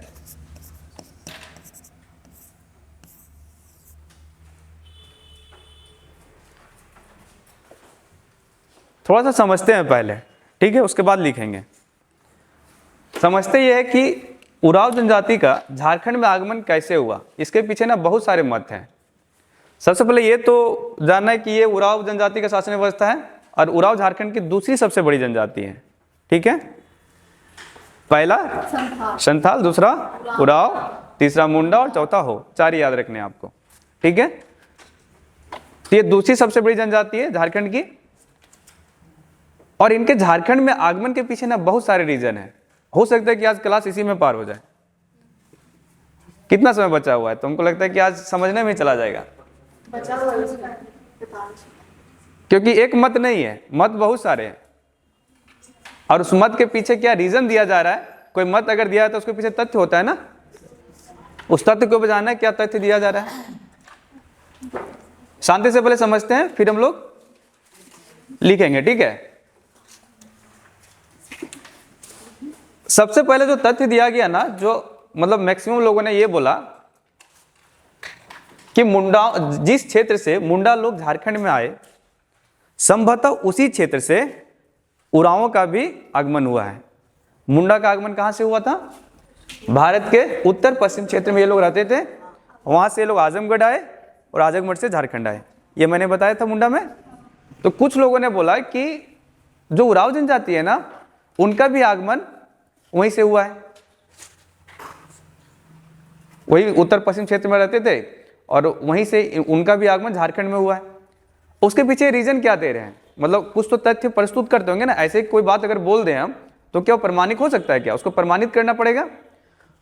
थोड़ा सा समझते हैं पहले, ठीक है, उसके बाद लिखेंगे। समझते ये है कि उरांव जनजाति का झारखंड में आगमन कैसे हुआ, इसके पीछे ना बहुत सारे मत हैं। सबसे पहले ये तो जानना है कि ये उरांव जनजाति का शासन व्यवस्था है और उरांव झारखंड की दूसरी सबसे बड़ी जनजाति है, ठीक है। पहला संथाल, दूसरा उरांव, तीसरा मुंडा और चौथा हो, 4 याद रखने आपको, ठीक है। तो ये दूसरी सबसे बड़ी जनजाति है झारखंड की, और इनके झारखंड में आगमन के पीछे ना बहुत सारे रीजन है। हो सकता है कि आज क्लास इसी में पार हो जाए। कितना समय बचा हुआ है? तुमको लगता है कि आज समझने में चला जाएगा? क्योंकि एक मत नहीं है, मत बहुत सारे हैं, और उस मत के पीछे क्या रीजन दिया जा रहा है। कोई मत अगर दिया है तो उसके पीछे तथ्य होता है ना, उस तथ्य को जानना है क्या तथ्य दिया जा रहा है। शांति से पहले समझते हैं, फिर हम लोग लिखेंगे, ठीक है। सबसे पहले जो तथ्य दिया गया ना, जो मतलब मैक्सिमम लोगों ने ये बोला कि मुंडा, जिस क्षेत्र से मुंडा लोग झारखंड में आए, संभवतः उसी क्षेत्र से उरांवों का भी आगमन हुआ है। मुंडा का आगमन कहां से हुआ था? भारत के उत्तर पश्चिम क्षेत्र में ये लोग रहते थे, वहां से ये लोग आजमगढ़ आए और आजमगढ़ से झारखंड आए, ये मैंने बताया था मुंडा में। तो कुछ लोगों ने बोला कि जो उरांव जनजाति है ना, उनका भी आगमन वहीं से हुआ है, वही उत्तर पश्चिम क्षेत्र में रहते थे और वहीं से उनका भी आगमन झारखंड में हुआ है। उसके पीछे रीजन क्या दे रहे हैं, मतलब कुछ तो तथ्य प्रस्तुत करते होंगे ना। ऐसे कोई बात अगर बोल दें हम तो क्या वो प्रमाणिक हो सकता है क्या? उसको प्रमाणित करना पड़ेगा।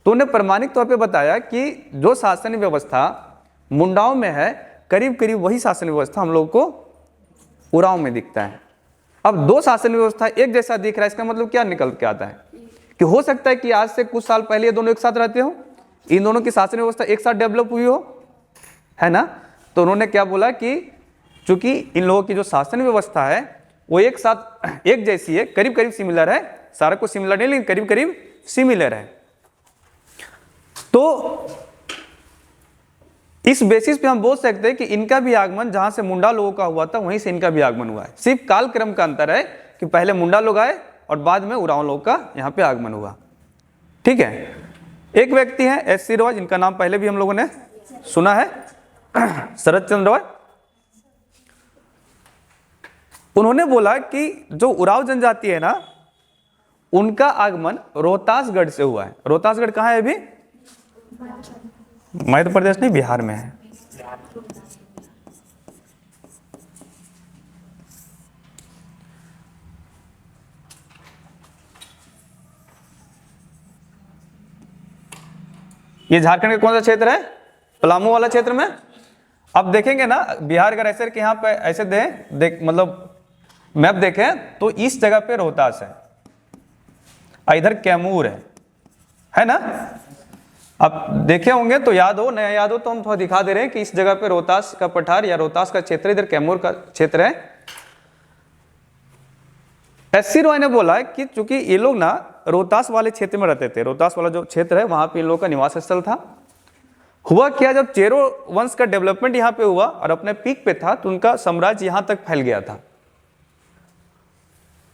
तो उन्हें प्रमाणिक तौर पे बताया कि जो शासन व्यवस्था मुंडाओं में है करीब करीब वही शासन व्यवस्था हम लोग को उरांव में दिखता है। अब दो शासन व्यवस्था एक जैसा दिख रहा है, इसका मतलब क्या निकल के आता है कि हो सकता है कि आज से कुछ साल पहले ये दोनों एक साथ रहते हो, इन दोनों की शासन व्यवस्था एक साथ डेवलप हुई हो, है ना। तो उन्होंने क्या बोला कि चूंकि इन लोगों की जो शासन व्यवस्था है वो एक साथ एक जैसी है, करीब करीब सिमिलर है, सारा कुछ सिमिलर नहीं लेकिन करीब करीब सिमिलर है, तो इस बेसिस पे हम बोल सकते हैं कि इनका भी आगमन जहां से मुंडा लोगों का हुआ था वहीं से इनका भी आगमन हुआ है। सिर्फ काल क्रम का अंतर है कि पहले मुंडा लोग आए और बाद में उरांव लोग का यहाँ पे आगमन हुआ। ठीक है। एक व्यक्ति है एस.सी. रॉय, जिनका नाम पहले भी हम लोगों ने सुना है, शरद चंद्र रॉय। उन्होंने बोला कि जो उरांव जनजाति है ना उनका आगमन रोहतासगढ़ से हुआ है। रोहतासगढ़ कहाँ है अभी? मध्य प्रदेश नहीं, बिहार में है। ये झारखंड का कौन सा क्षेत्र है? पलामू वाला क्षेत्र में। अब देखेंगे ना बिहार अगर ऐसे कि यहाँ पे ऐसे देख मतलब मैप देखें तो इस जगह पे रोहतास है, इधर कैमूर है ना। अब देखे होंगे तो याद हो, नया याद हो तो हम थोड़ा दिखा दे रहे हैं कि इस जगह पे रोहतास का पठार या रोहतास का क्षेत्र, इधर कैमूर का क्षेत्र है। एस.सी. रॉय ने बोला कि चूंकि ये लोग ना रोहतास वाले क्षेत्र में रहते थे, रोहतास वाला जो क्षेत्र है वहां पे इन लोगों का निवास स्थल था। हुआ क्या, जब चेरो वंश का डेवलपमेंट यहाँ पे हुआ और अपने पीक पे था तो उनका साम्राज्य यहां तक फैल गया था,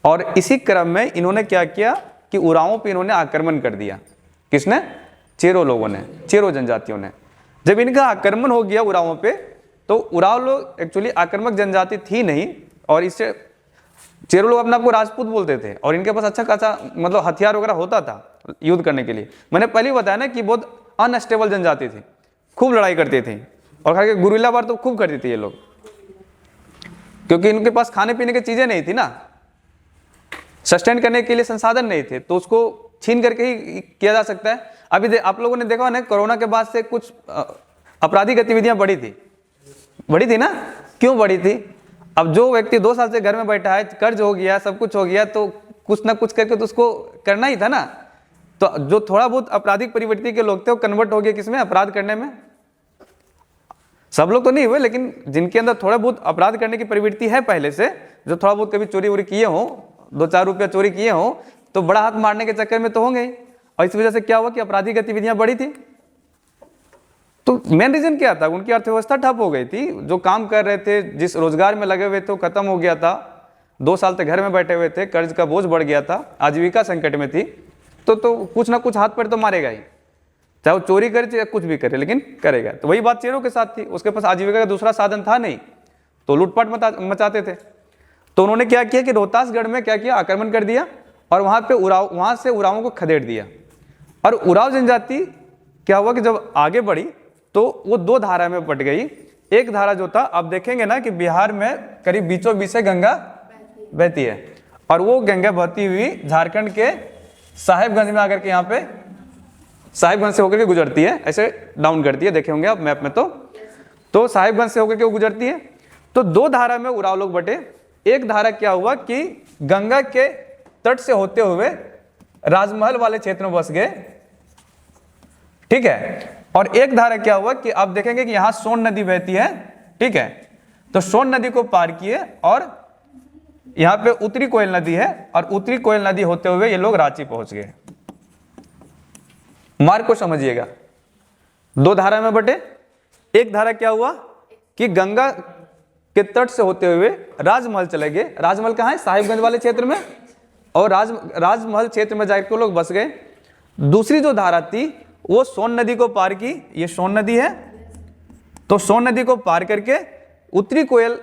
और इसी क्रम में इन्होंने क्या किया कि उरांवों पे इन्होंने आक्रमण कर दिया। किसने? चेरो लोगों ने, चेरो जनजातियों ने। जब इनका आक्रमण हो गया उरांवों पे तो उरांव लोग एक्चुअली आक्रामक जनजाति थी नहीं, और इससे चेरो लोग अपने आप को राजपूत बोलते थे और इनके पास अच्छा खासा मतलब हथियार वगैरह होता था युद्ध करने के लिए। मैंने पहले बताया ना कि बहुत अनस्टेबल जनजाति थी, खूब लड़ाई करती थी और खाके गुरिल्ला वार तो खूब करती थी ये लोग, क्योंकि इनके पास खाने पीने की चीजें नहीं थी ना, सस्टेन करने के लिए संसाधन नहीं थे, तो उसको छीन करके ही किया जा सकता है। अभी आप लोगों ने देखा ना कोरोना के बाद से कुछ आपराधिक गतिविधियां बढ़ी थी ना। क्यों बढ़ी थी? अब जो व्यक्ति 2 साल से घर में बैठा है, कर्ज हो गया, सब कुछ हो गया, तो कुछ ना कुछ करके तो उसको करना ही था ना। तो जो थोड़ा बहुत आपराधिक प्रवृत्ति के लोग थे वो कन्वर्ट हो गए किसमें? अपराध करने में। सब लोग तो नहीं हुए, लेकिन जिनके अंदर थोड़ा बहुत अपराध करने की प्रवृत्ति है पहले से, जो थोड़ा बहुत कभी चोरी वोरी किए हो, 2-4 रुपया चोरी किए हो, तो बड़ा हाथ मारने के चक्कर में तो होंगे ही, और इस वजह से क्या हुआ कि आपराधिक गतिविधियां बढ़ी थी। तो मेन रीजन क्या था? उनकी अर्थव्यवस्था ठप हो गई थी, जो काम कर रहे थे, जिस रोजगार में लगे हुए थे वो खत्म हो गया था, 2 साल तक घर में बैठे हुए थे, कर्ज का बोझ बढ़ गया था, आजीविका संकट में थी, तो कुछ ना कुछ हाथ पैर तो मारेगा ही, चाहे वो चोरी करे चाहे कुछ भी करे, लेकिन करेगा। तो वही बात चेरों के साथ थी, उसके पास आजीविका का दूसरा साधन था नहीं, तो लूटपाट मचाते थे। तो उन्होंने क्या किया कि रोहतासगढ़ में क्या किया, आक्रमण कर दिया और वहां से उरांवों को खदेड़ दिया। और उरांव जनजाति क्या हुआ कि जब आगे बढ़ी तो वो 2 धारा में बट गई। एक धारा जो था, आप देखेंगे ना कि बिहार में करीब बीचों बीच से गंगा बहती है, और वो गंगा बहती हुई झारखंड के साहेबगंज में आकर के यहाँ पे साहेबगंज से होकर के गुजरती है, ऐसे डाउन करती है, देखे होंगे आप मैप में। तो साहेबगंज से होकर के वो गुजरती है। तो 2 धारा में उरांव लोग बटे। एक धारा क्या हुआ कि गंगा के तट से होते हुए राजमहल वाले क्षेत्र में बस गए, ठीक है। और एक धारा क्या हुआ कि आप देखेंगे कि यहां सोन नदी बहती है, ठीक है, तो सोन नदी को पार किए और यहां पे उत्तरी कोयल नदी है, और उत्तरी कोयल नदी होते हुए ये लोग रांची पहुंच गए। मार्ग को समझिएगा, 2 धारा में बटे। एक धारा क्या हुआ कि गंगा के तट से होते हुए राजमहल चले गए। राजमहल कहाँ है? साहिबगंज वाले क्षेत्र में, और राजमहल क्षेत्र में जाकर लोग बस गए। दूसरी जो धारा थी वो सोन नदी को पार की, ये सोन नदी है, तो सोन नदी को पार करके उत्तरी कोयल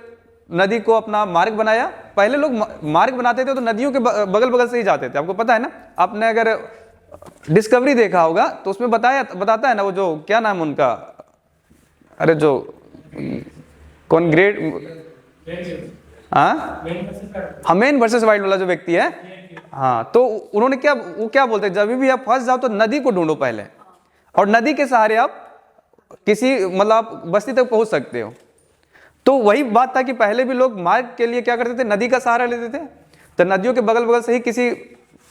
नदी को अपना मार्ग बनाया। पहले लोग मार्ग बनाते थे तो नदियों के बगल बगल से ही जाते थे, आपको पता है ना। आपने अगर डिस्कवरी देखा होगा तो उसमें बताता है ना, वो जो क्या नाम उनका, अरे जो कौन ग्रेट, हाँ, हमेन वर्सेस वाइल्ड वाला जो व्यक्ति है, हाँ, तो उन्होंने क्या, वो क्या बोलते हैं, जब भी आप फंस जाओ तो नदी को ढूंढो पहले, और नदी के सहारे आप किसी मतलब आप बस्ती तक पहुंच सकते हो। तो वही बात था कि पहले भी लोग मार्ग के लिए क्या करते थे, नदी का सहारा लेते थे, तो नदियों के बगल बगल से ही किसी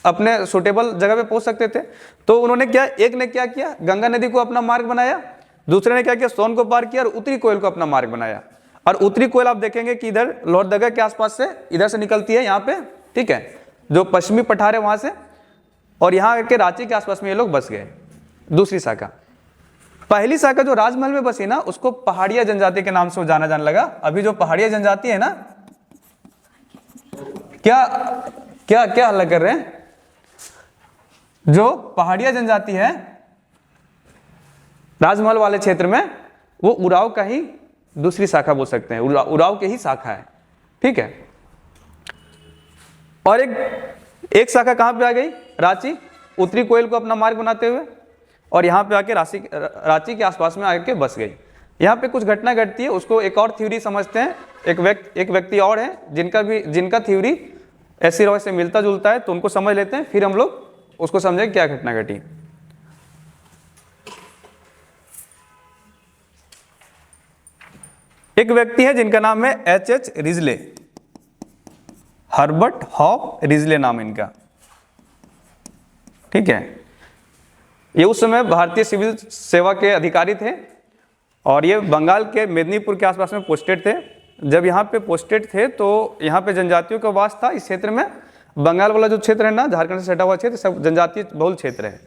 अपने सुटेबल जगह पे पहुंच सकते थे। तो उन्होंने क्या, एक ने क्या किया, गंगा नदी को अपना मार्ग बनाया, दूसरे ने क्या किया, सोन को पार किया और उत्तरी कोयल को अपना मार्ग बनाया। और उत्तरी कोयल आप देखेंगे कि इधर लोहरदगा के आसपास से इधर से निकलती है यहाँ पे, ठीक है, जो पश्चिमी पठार है वहां से, और यहाँ के रांची के आसपास में ये लोग बस गए। दूसरी शाखा, पहली शाखा जो राजमहल में बसी ना, उसको पहाड़िया जनजाति के नाम से जाना जाने लगा। अभी जो पहाड़िया जनजाति है ना, क्या क्या क्या हल्ला कर रहे हैं, जो पहाड़िया जनजाति है राजमहल वाले क्षेत्र में, वो उराव का ही दूसरी शाखा बोल सकते हैं, उराव के ही शाखा है, ठीक है। और एक शाखा कहां पे आ गई, रांची, उत्तरी कोयल को अपना मार्ग बनाते हुए, और यहाँ पे आके रांची के आसपास में आके बस गई। यहाँ पे कुछ घटना घटती है, उसको एक और थ्योरी समझते हैं। एक व्यक्ति और है जिनका थ्योरी ऐसी रॉय से मिलता जुलता है, तो उनको समझ लेते हैं, फिर हम लोग उसको समझें क्या घटना घटी। एक व्यक्ति है जिनका नाम है H.H. Risley, Herbert hop Risley नाम इनका, ठीक है। ये उस समय भारतीय सिविल सेवा के अधिकारी थे, और ये बंगाल के मेदिनीपुर के आसपास में पोस्टेड थे। जब यहाँ पे पोस्टेड थे तो यहाँ पे जनजातियों का वास था इस क्षेत्र में। बंगाल वाला जो क्षेत्र है ना, झारखंड से सटा हुआ क्षेत्र, सब जनजातीय बहुल क्षेत्र है।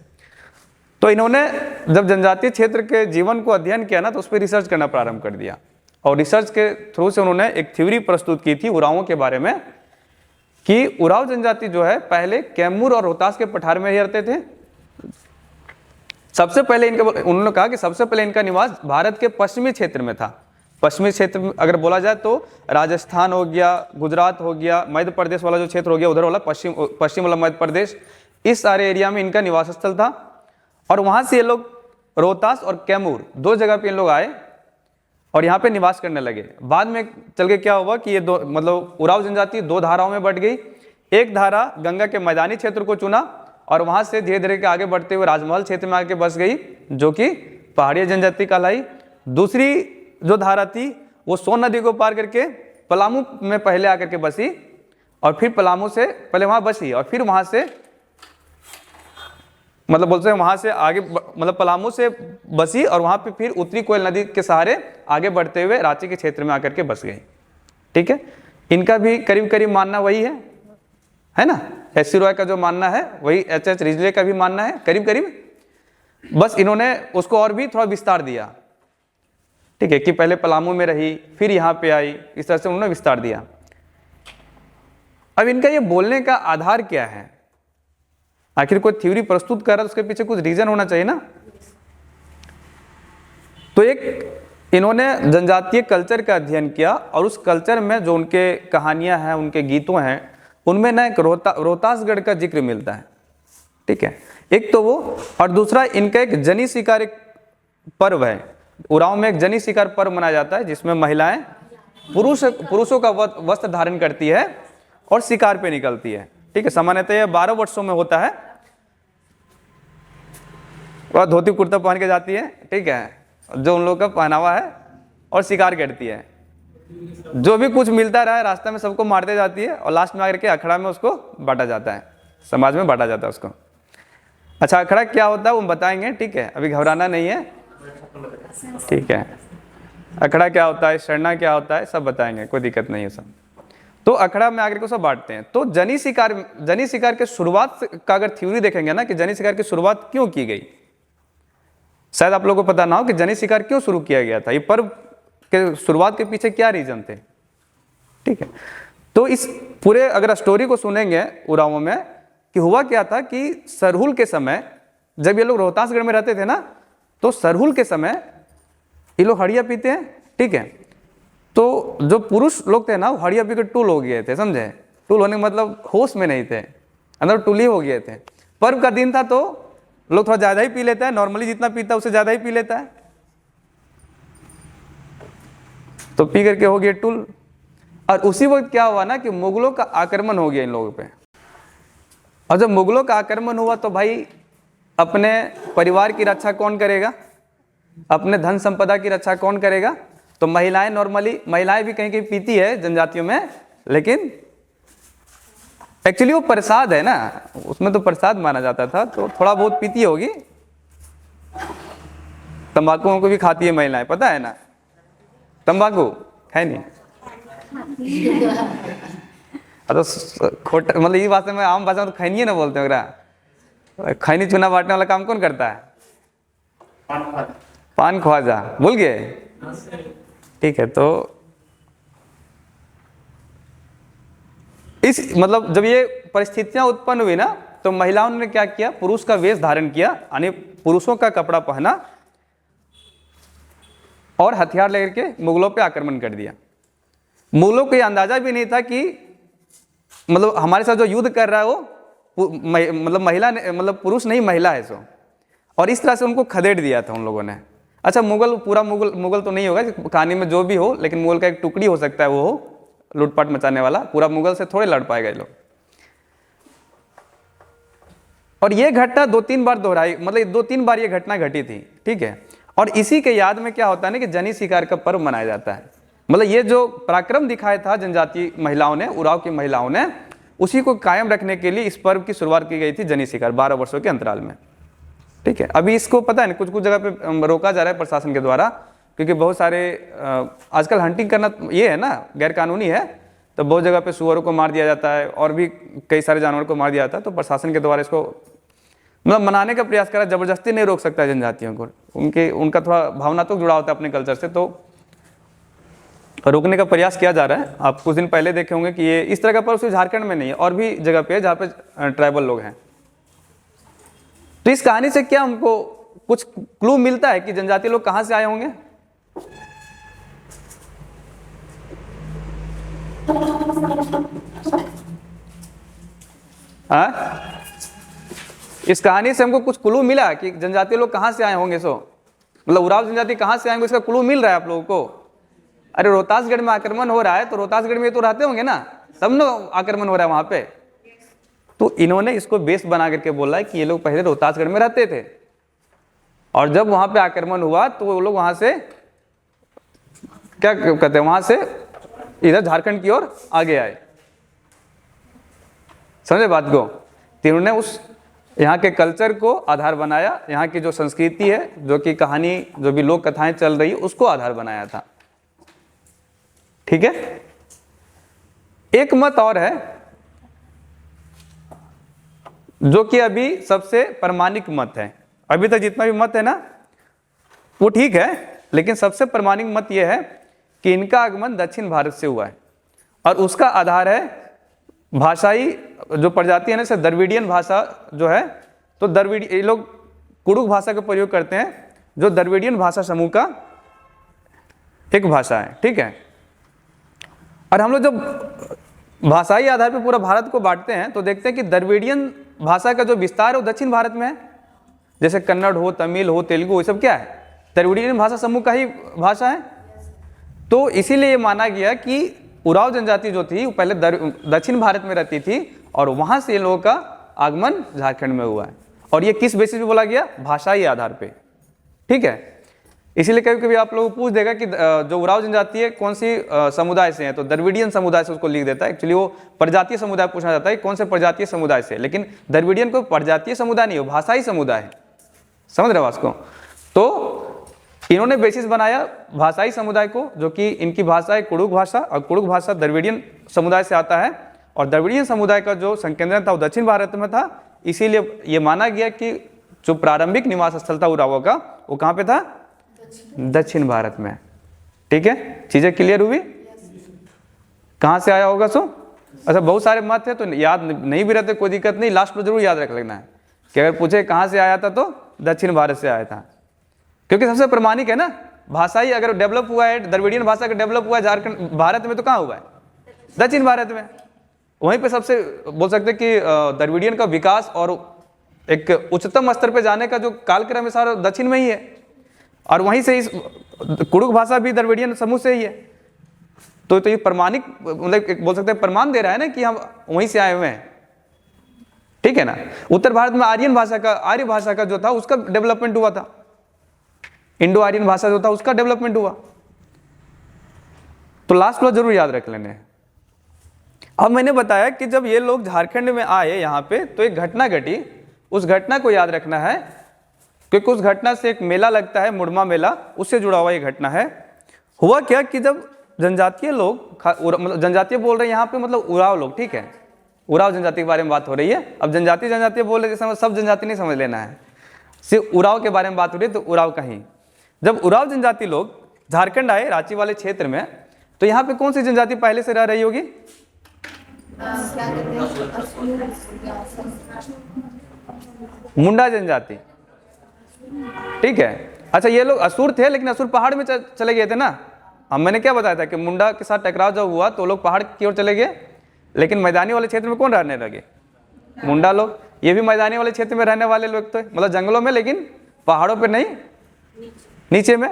तो इन्होंने जब जनजातीय क्षेत्र के जीवन को अध्ययन किया ना, तो उस पर रिसर्च करना प्रारंभ कर दिया, और रिसर्च के थ्रू से उन्होंने एक थ्योरी प्रस्तुत की थी उरावों के बारे में, कि उराव जनजाति जो है पहले कैमूर और रोहतास के पठार में ही रहते थे। सबसे पहले उन्होंने कहा कि सबसे पहले इनका निवास भारत के पश्चिमी क्षेत्र में था। पश्चिमी क्षेत्र में अगर बोला जाए तो राजस्थान हो गया, गुजरात हो गया, मध्य प्रदेश वाला जो क्षेत्र हो गया, उधर वाला पश्चिम वाला मध्य प्रदेश, इस सारे एरिया में इनका निवास स्थल था। और वहां से ये लोग रोहतास और कैमूर दो जगह पे इन लोग आए और यहाँ पे निवास करने लगे। बाद में चल के क्या हुआ कि ये दो मतलब उराव जनजाति दो धाराओं में बट गई। एक धारा गंगा के मैदानी क्षेत्र को चुना और वहां से धीरे धीरे आगे बढ़ते हुए राजमहल क्षेत्र में आके बस गई, जो कि पहाड़िया जनजाति कहलाई। दूसरी जो धारा थी वो सोन नदी को पार करके पलामू में पहले आकर के बसी, और फिर पलामू से पहले वहां बसी और फिर वहां से मतलब बोलते हैं वहां से आगे मतलब पलामू से बसी और वहां पे फिर उत्तरी कोयल नदी के सहारे आगे बढ़ते हुए रांची के क्षेत्र में आकर के बस गई। ठीक है, इनका भी करीब करीब मानना वही है ना। एस.सी. रॉय का जो मानना है वही H.H. रिजले का भी मानना है करीब करीब, बस इन्होंने उसको और भी थोड़ा विस्तार दिया। ठीक है, कि पहले पलामू में रही फिर यहाँ पे आई, इस तरह से उन्होंने विस्तार दिया। अब इनका ये बोलने का आधार क्या है? आखिर कोई थ्योरी प्रस्तुत कर रहा है उसके पीछे कुछ रीजन होना चाहिए ना। तो एक इन्होंने जनजातीय कल्चर का अध्ययन किया और उस कल्चर में जो उनके कहानियां हैं, उनके गीतों हैं, उनमें ना एक रोहतासगढ़ का जिक्र मिलता है। ठीक है, एक तो वो, और दूसरा इनका एक जनी शिकार एक पर्व है। उराव में एक जनी शिकार पर्व मनाया जाता है जिसमें महिलाएं पुरुषों का वस्त्र धारण करती है और शिकार पे निकलती है। ठीक है, सामान्यतः यह 12 वर्षों में होता है। वह धोती कुर्ता पहन के जाती है, ठीक है, जो उन लोगों का पहनावा है, और शिकार करती है। जो भी कुछ मिलता रहा है रास्ते में सबको मारते जाती है और लास्ट में आकर के अखड़ा में उसको बांटा जाता है, समाज में बांटा जाता है उसको। अच्छा, अखड़ा क्या होता है वो बताएंगे, ठीक है, अभी घबराना नहीं है। ठीक है, अखड़ा क्या होता है, शरणा क्या होता है, सब बताएंगे, कोई दिक्कत नहीं है सब। तो अखड़ा में आकर के सब बांटते हैं। तो जनी शिकार के शुरुआत का अगर थ्योरी देखेंगे ना कि जनी शिकार की शुरुआत क्यों की गई, शायद आप लोगों को पता ना हो कि जनी शिकार क्यों शुरू किया गया था, ये पर्व के शुरुआत के पीछे क्या रीजन थे। ठीक है, तो इस पूरे अगर स्टोरी को सुनेंगे उरावों में कि हुआ क्या था कि सरहुल के समय जब ये लोग रोहतासगढ़ में रहते थे ना, तो सरहुल के समय ये लोग हड़िया पीते हैं। ठीक है, तो जो पुरुष लोग थे ना वो हड़िया पी के टूल हो गए थे, समझे। टूल होने का मतलब होश में नहीं थे, अंदर टूली हो गए थे। पर्व का दिन था तो लोग थोड़ा ज्यादा ही पी लेता है, नॉर्मली जितना पीता है उससे ज्यादा ही पी लेता है, तो पी करके हो गया टूल। और उसी वक्त क्या हुआ ना कि मुगलों का आक्रमण हो गया इन लोगों पे। और जब मुगलों का आक्रमण हुआ तो भाई अपने परिवार की रक्षा कौन करेगा, अपने धन संपदा की रक्षा कौन करेगा? तो महिलाएं, नॉर्मली महिलाएं भी कहीं कहीं पीती है जनजातियों में, लेकिन एक्चुअली वो प्रसाद है ना, उसमें तो प्रसाद माना जाता था, तो थोड़ा बहुत पीती होगी। तंबाकू को भी खाती है महिलाएं, पता है ना? तंबाकू है नहीं? तो खोटा मतलब ये भाषा में, आम भाषा में तो खैनी ना बोलते हैं। खैनी चूना बांटने वाला काम कौन करता है? पान ख्वाजा। भूल गए? ठीक है। तो इस मतलब जब ये परिस्थितियां उत्पन्न हुई ना, तो महिलाओं ने क्या किया? पुरुष का वेश धारण किया, यानी पुरुषों का कपड़ा पहना और हथियार लेकर के मुगलों पे आक्रमण कर दिया। मुगलों को ये अंदाजा भी नहीं था कि मतलब हमारे साथ जो युद्ध कर रहा है वो मतलब महिला मतलब पुरुष नहीं, महिला है सो। और इस तरह से उनको खदेड़ दिया था उन लोगों ने। अच्छा, पूरा मुगल तो नहीं होगा कहानी में जो भी हो, लेकिन मुगल का एक टुकड़ी हो सकता है वो हो लूटपाट मचाने वाला। पूरा मुगल से थोड़े लड़ पाएगा ये लोग। और ये घटना 2-3 बार दोहराई, मतलब 2-3 बार ये घटना घटी थी। ठीक है। और इसी के याद में क्या होता है ना कि जनी शिकार का पर्व मनाया जाता है। मतलब ये जो पराक्रम दिखाया था जनजाति महिलाओं ने, उराव की महिलाओं ने, उसी को कायम रखने के लिए इस पर्व की शुरुआत की गई थी, जनी शिकार, 12 वर्षों के अंतराल में। ठीक है। अभी इसको पता है ना, कुछ कुछ जगह पे रोका जा रहा है प्रशासन के द्वारा, क्योंकि बहुत सारे आजकल हंटिंग करना ये है ना गैर कानूनी है, तो बहुत जगह पे सुअरों को मार दिया जाता है और भी कई सारे जानवरों को मार दिया जाता है। तो प्रशासन के द्वारा इसको मतलब मनाने का प्रयास करा, जबरदस्ती नहीं रोक सकता है जनजातियों को, उनका थोड़ा भावनात्मक जुड़ाव होता है अपने कल्चर से, तो रोकने का प्रयास किया जा रहा है। आप कुछ दिन पहले देखे होंगे कि ये इस तरह का पर्व सिर्फ झारखंड में नहीं है, और भी जगह पे है जहाँ पे ट्राइबल लोग हैं। तो इस कहानी से क्या हमको कुछ क्लू मिलता है कि जनजातीय लोग कहां से आए होंगे? इस कहानी से हमको कुछ क्लू मिला कि जनजातीय लोग कहां से आए होंगे? सो मतलब उराव जनजाति कहां से आएंगे, इसका क्लू मिल रहा है आप लोगों को? अरे रोहतासगढ़ में आक्रमण हो रहा है, तो रोहतासगढ़ में तो रहते होंगे ना, तब ना आक्रमण हो रहा है वहां पे। तो इन्होंने इसको बेस बना करके बोला है कि ये लोग पहले रोहतासगढ़ में रहते थे, और जब वहां पे आक्रमण हुआ तो वो लोग वहां से क्या कहते हैं, वहां से इधर झारखंड की ओर आगे आए। समझे बात को? तो इन्होंने उस यहाँ के कल्चर को आधार बनाया, यहाँ की जो संस्कृति है, जो कि कहानी, जो भी लोक कथाएं चल रही है, उसको आधार बनाया था। ठीक है। एक मत और है जो कि अभी सबसे प्रमाणिक मत है। अभी तक जितना भी मत है ना वो ठीक है, लेकिन सबसे प्रमाणिक मत यह है कि इनका आगमन दक्षिण भारत से हुआ है, और उसका आधार है भाषाई जो प्रजाति है ना, जैसे द्रविडियन भाषा जो है, तो ये लोग कुड़ुक भाषा का प्रयोग करते हैं, जो द्रविडियन भाषा समूह का एक भाषा है। ठीक है। और हम लोग जब भाषाई आधार पर पूरा भारत को बांटते हैं तो देखते हैं कि द्रविडियन भाषा का जो विस्तार है वो दक्षिण भारत में है। जैसे कन्नड़ हो, तमिल हो, तेलुगु, ये सब क्या है? द्रविडियन भाषा समूह का ही भाषा है। तो इसीलिए ये माना गया कि उराव जनजाति जो थी वो पहले दक्षिण भारत में रहती थी, और वहां से इन लोगों का आगमन झारखंड में हुआ है। और ये किस बेसिस पे बोला गया? भाषाई आधार पे। ठीक है। इसीलिए कभी कभी आप लोगों को पूछ देगा कि जो उराव जनजाति है कौन सी समुदाय से है, तो द्रविडियन समुदाय से उसको लिख देता है। एक्चुअली वो प्रजातीय समुदाय पूछना जाता है कौन से प्रजातीय समुदाय से, लेकिन द्रविडियन को प्रजातीय समुदाय नहीं हो, भाषाई समुदाय है। समझ रहे हो बात को? तो इन्होंने बेसिस बनाया भाषाई समुदाय को, जो कि इनकी भाषा है कुड़ुक भाषा, और कुड़ुक भाषा द्रविडियन समुदाय से आता है, और द्रविडियन समुदाय का जो संकेंद्रण था वो दक्षिण भारत में था। इसीलिए ये माना गया कि जो प्रारंभिक निवास स्थल था उरावों का, वो कहाँ पे था? दक्षिण भारत में। ठीक है। चीजें क्लियर हुई? कहां से आया होगा सो? अच्छा, बहुत सारे मत है, तो याद नहीं भी रहते कोई दिक्कत नहीं, लास्ट में जरूर याद रख लेना है कि अगर पूछे कहां से आया था तो दक्षिण भारत से आया था, क्योंकि सबसे प्रमाणिक है ना। भाषाई अगर डेवलप हुआ है, द्रविडियन भाषा का डेवलप हुआ है झारखंड भारत में, तो कहाँ हुआ है? दक्षिण भारत में। वहीं पे सबसे बोल सकते कि द्रविडियन का विकास और एक उच्चतम स्तर पे जाने का जो कालक्रम है सारा दक्षिण में ही है, और वहीं से इस कुड़ुक भाषा भी द्रविडियन समूह से ही है। तो ये प्रमाणिक मतलब बोल सकते हैं प्रमाण दे रहा है ना कि हम वहीं से आए हुए हैं। ठीक है ना। उत्तर भारत में आर्य भाषा का जो था उसका डेवलपमेंट हुआ था, इंडो आर्यन भाषा जो था उसका डेवलपमेंट हुआ। तो लास्ट क्लॉज जरूर याद रख लेने। अब मैंने बताया कि जब ये लोग झारखंड में आए यहाँ पे तो एक घटना घटी, उस घटना को याद रखना है, क्योंकि उस घटना से एक मेला लगता है मुड़मा मेला, उससे जुड़ा हुआ ये घटना है। हुआ क्या कि जब जनजातीय लोग, मतलब जनजातीय बोल रहे हैं यहाँ पे मतलब उराव लोग, ठीक है, उराव जनजाति के बारे में बात हो रही है। अब जनजातीय बोल रहे हैं, सब जनजाति नहीं समझ लेना है, सिर्फ उराव के बारे में बात हो रही है। तो उराव कहीं, जब उराव जनजाति लोग झारखंड आए रांची वाले क्षेत्र में, तो यहाँ पे कौन सी जनजाति पहले से रह रही होगी? मुंडा जनजाति, ठीक है। अच्छा, ये लोग असुर थे, लेकिन असुर पहाड़ में चले गए थे ना। हम मैंने क्या बताया था कि मुंडा के साथ टकराव जब हुआ तो लोग पहाड़ की ओर चले गए, लेकिन मैदानी वाले क्षेत्र में कौन रहने लगे? मुंडा लोग। ये भी मैदानी वाले क्षेत्र में रहने वाले लोग थे, मतलब जंगलों में, लेकिन पहाड़ों पे नहीं, नीचे में।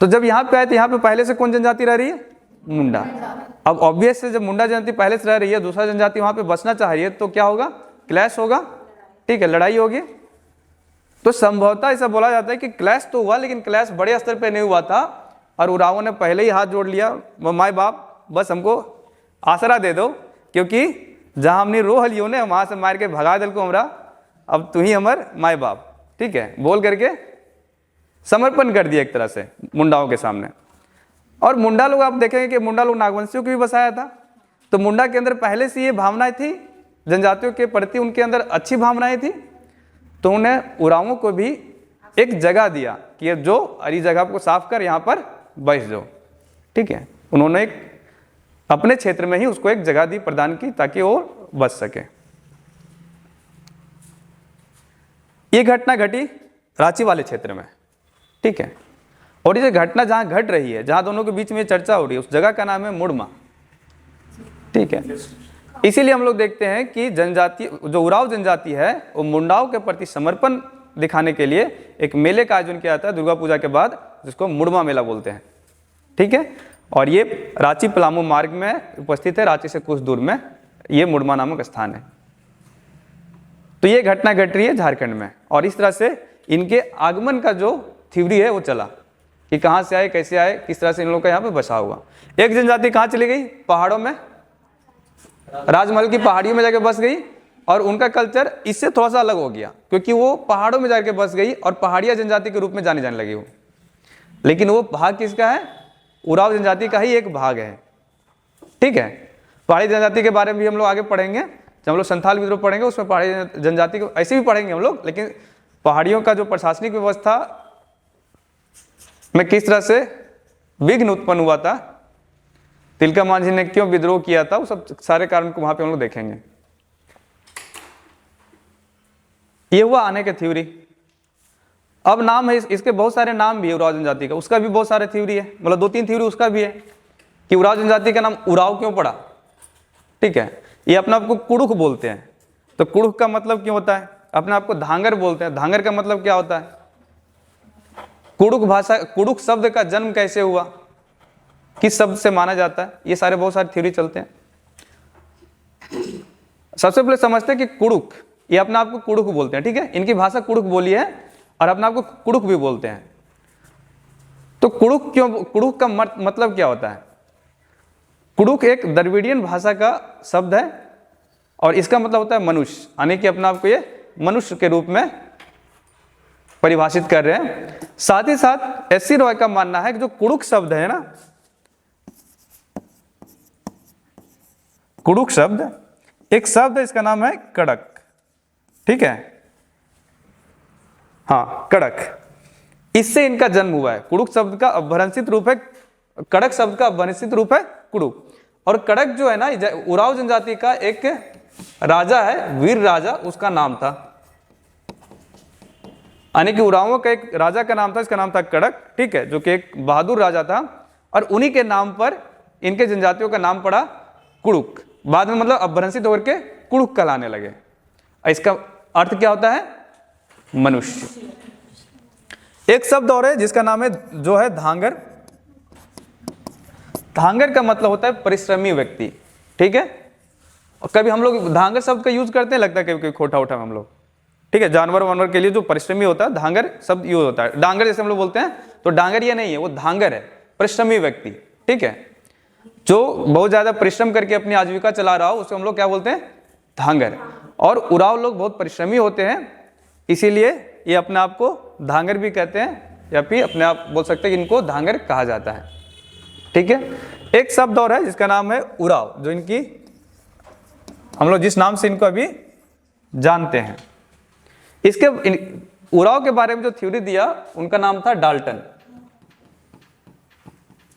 तो जब यहाँ पे आए तो यहाँ पे पहले से कौन जनजाति रह रही है? मुंडा। अब ऑब्वियस है, जब मुंडा जनजाति पहले से रह रही है, दूसरा जनजाति वहाँ पे बसना चाह रही है, तो क्या होगा? क्लैश होगा, ठीक है, लड़ाई होगी। तो संभवतः ऐसा बोला जाता है कि क्लैश तो हुआ, लेकिन क्लैश बड़े स्तर पे नहीं हुआ था, और उरावों ने पहले ही हाथ जोड़ लिया, माई बाप बस हमको आसरा दे दो, क्योंकि जहाँ हमने रोह लियो ने वहाँ से मार के भगा दिल को हमरा, अब तू ही हमार माई बाप, ठीक है, बोल करके समर्पण कर दिया एक तरह से मुंडाओं के सामने। और मुंडा लोग, आप देखेंगे कि मुंडा लोग नागवंशियों को भी बसाया था, तो मुंडा के अंदर पहले से ये भावनाएं थी, जनजातियों के प्रति उनके अंदर अच्छी भावनाएं थी, तो उन्हें उरावों को भी एक जगह दिया कि जो अरी जगह को साफ कर, यहाँ पर बस जाओ, ठीक है। उन्होंने एक अपने क्षेत्र में ही उसको एक जगह दी, प्रदान की, ताकि वो बच सके। ये घटना घटी रांची वाले क्षेत्र में, ठीक है। और ये घटना जहां घट रही है, जहां दोनों के बीच में चर्चा हो रही है, उस जगह का नाम है मुड़मा, ठीक है। इसीलिए हम लोग देखते हैं कि जनजाति, जो उराव जनजाति है, वो मुंडाओं के प्रति समर्पण दिखाने के लिए एक मेले का आयोजन किया जाता है दुर्गा पूजा के बाद, जिसको मुड़मा मेला बोलते हैं, ठीक है। और ये रांची पलामू मार्ग में उपस्थित है, रांची से कुछ दूर में ये मुड़मा नामक स्थान है। तो ये घटना घट रही है झारखंड में, और इस तरह से इनके आगमन का जो थ्योरी है वो चला कि कहाँ से आए, कैसे आए, किस तरह से इन लोगों का यहाँ पे बसा हुआ। एक जनजाति कहाँ चली गई? पहाड़ों में, राजमहल की पहाड़ियों में जाके बस गई, और उनका कल्चर इससे थोड़ा सा अलग हो गया, क्योंकि वो पहाड़ों में जाके बस गई और पहाड़िया जनजाति के रूप में जाने लगी वो। लेकिन वो भाग किसका है? उराव जनजाति का ही एक भाग है, ठीक है। पहाड़ी जनजाति के बारे में भी हम लोग आगे पढ़ेंगे, जब हम लोग संथाल विद्रोह पढ़ेंगे उसमें पहाड़ी जनजाति को ऐसे भी पढ़ेंगे हम लोग, लेकिन पहाड़ियों का जो प्रशासनिक व्यवस्था में किस तरह से विघ्न उत्पन्न हुआ था, तिलका मांझी ने क्यों विद्रोह किया था, वो सब सारे कारण को वहां पे हम लोग देखेंगे। ये हुआ आने के थ्योरी। अब नाम है, इसके बहुत सारे नाम भी है उराव जनजाति का, उसका भी बहुत सारे थ्योरी है, मतलब 2-3 थ्योरी उसका भी है कि उराव जनजाति का नाम उराव क्यों पड़ा, ठीक है। ये अपने आप को कुड़ुख बोलते हैं, तो कुड़ुख का मतलब क्यों होता है? अपने आप को धांगर बोलते हैं, धांगर का मतलब क्या होता है? कुड़ुख भाषा, कुड़ुख शब्द का जन्म कैसे हुआ, किस शब्द से माना जाता है, ये सारे बहुत सारे थ्योरी चलते हैं। सबसे पहले समझते हैं कि कुड़ुख, ये अपने आप को कुड़ुख बोलते हैं, ठीक है। इनकी भाषा कुड़ुख बोली है और अपने आप को कुड़ुख भी बोलते हैं। तो कुड़ुख क्यों, कुड़ुख का मतलब क्या होता है? कुड़ुख एक द्रविड़ियन भाषा का शब्द है और इसका मतलब होता है मनुष्य, यानी कि अपने आप को ये मनुष्य के रूप में परिभाषित कर रहे हैं। साथ ही साथ एस सी रॉय का मानना है कि जो कुड़ुख शब्द है ना, कुड़ुख शब्द एक शब्द है, इसका नाम है कड़क, ठीक है, हाँ कड़क, इससे इनका जन्म हुआ है। कुड़ुख शब्द का अपभ्रंशित रूप है, कड़क शब्द का अपभ्रंशित रूप है कुड़ुख। और कड़क जो है ना, उराव जनजाति का एक राजा है, वीर राजा उसका नाम था, यानी कि उरावों का एक राजा का नाम था, इसका नाम था कड़क, ठीक है, जो कि एक बहादुर राजा था, और उन्हीं के नाम पर इनके जनजातियों का नाम पड़ा कुड़ुख। बाद में मतलब अपभ्रंशित होकर के कुड़ुख कहलाने लगे। इसका अर्थ क्या होता है? मनुष्य। एक शब्द और है जिसका नाम है, जो है धांगर। धांगर का मतलब होता है परिश्रमी व्यक्ति, ठीक है। और कभी हम लोग धांगर शब्द का यूज करते हैं, लगता है कभी कभी खोटा उठा में हम लोग, ठीक है, जानवर वानवर के लिए जो परिश्रमी होता है धांगर शब्द यूज होता है। डांगर जैसे हम लोग बोलते हैं, तो डांगर ये नहीं है, वो धांगर है, परिश्रमी व्यक्ति, ठीक है, जो बहुत ज्यादा परिश्रम करके अपनी आजीविका चला रहा हो उसको हम लोग क्या बोलते हैं, धांगर। और उराव लोग बहुत परिश्रमी होते हैं, इसीलिए ये अपने आप को धांगर भी कहते हैं, या फिर अपने आप बोल सकते हैं कि इनको धांगर कहा जाता है, ठीक है। एक शब्द और है जिसका नाम है उराव, जो इनकी हम लोग जिस नाम से इनको अभी जानते हैं। इसके उराव के बारे में जो थ्योरी दिया उनका नाम था डाल्टन,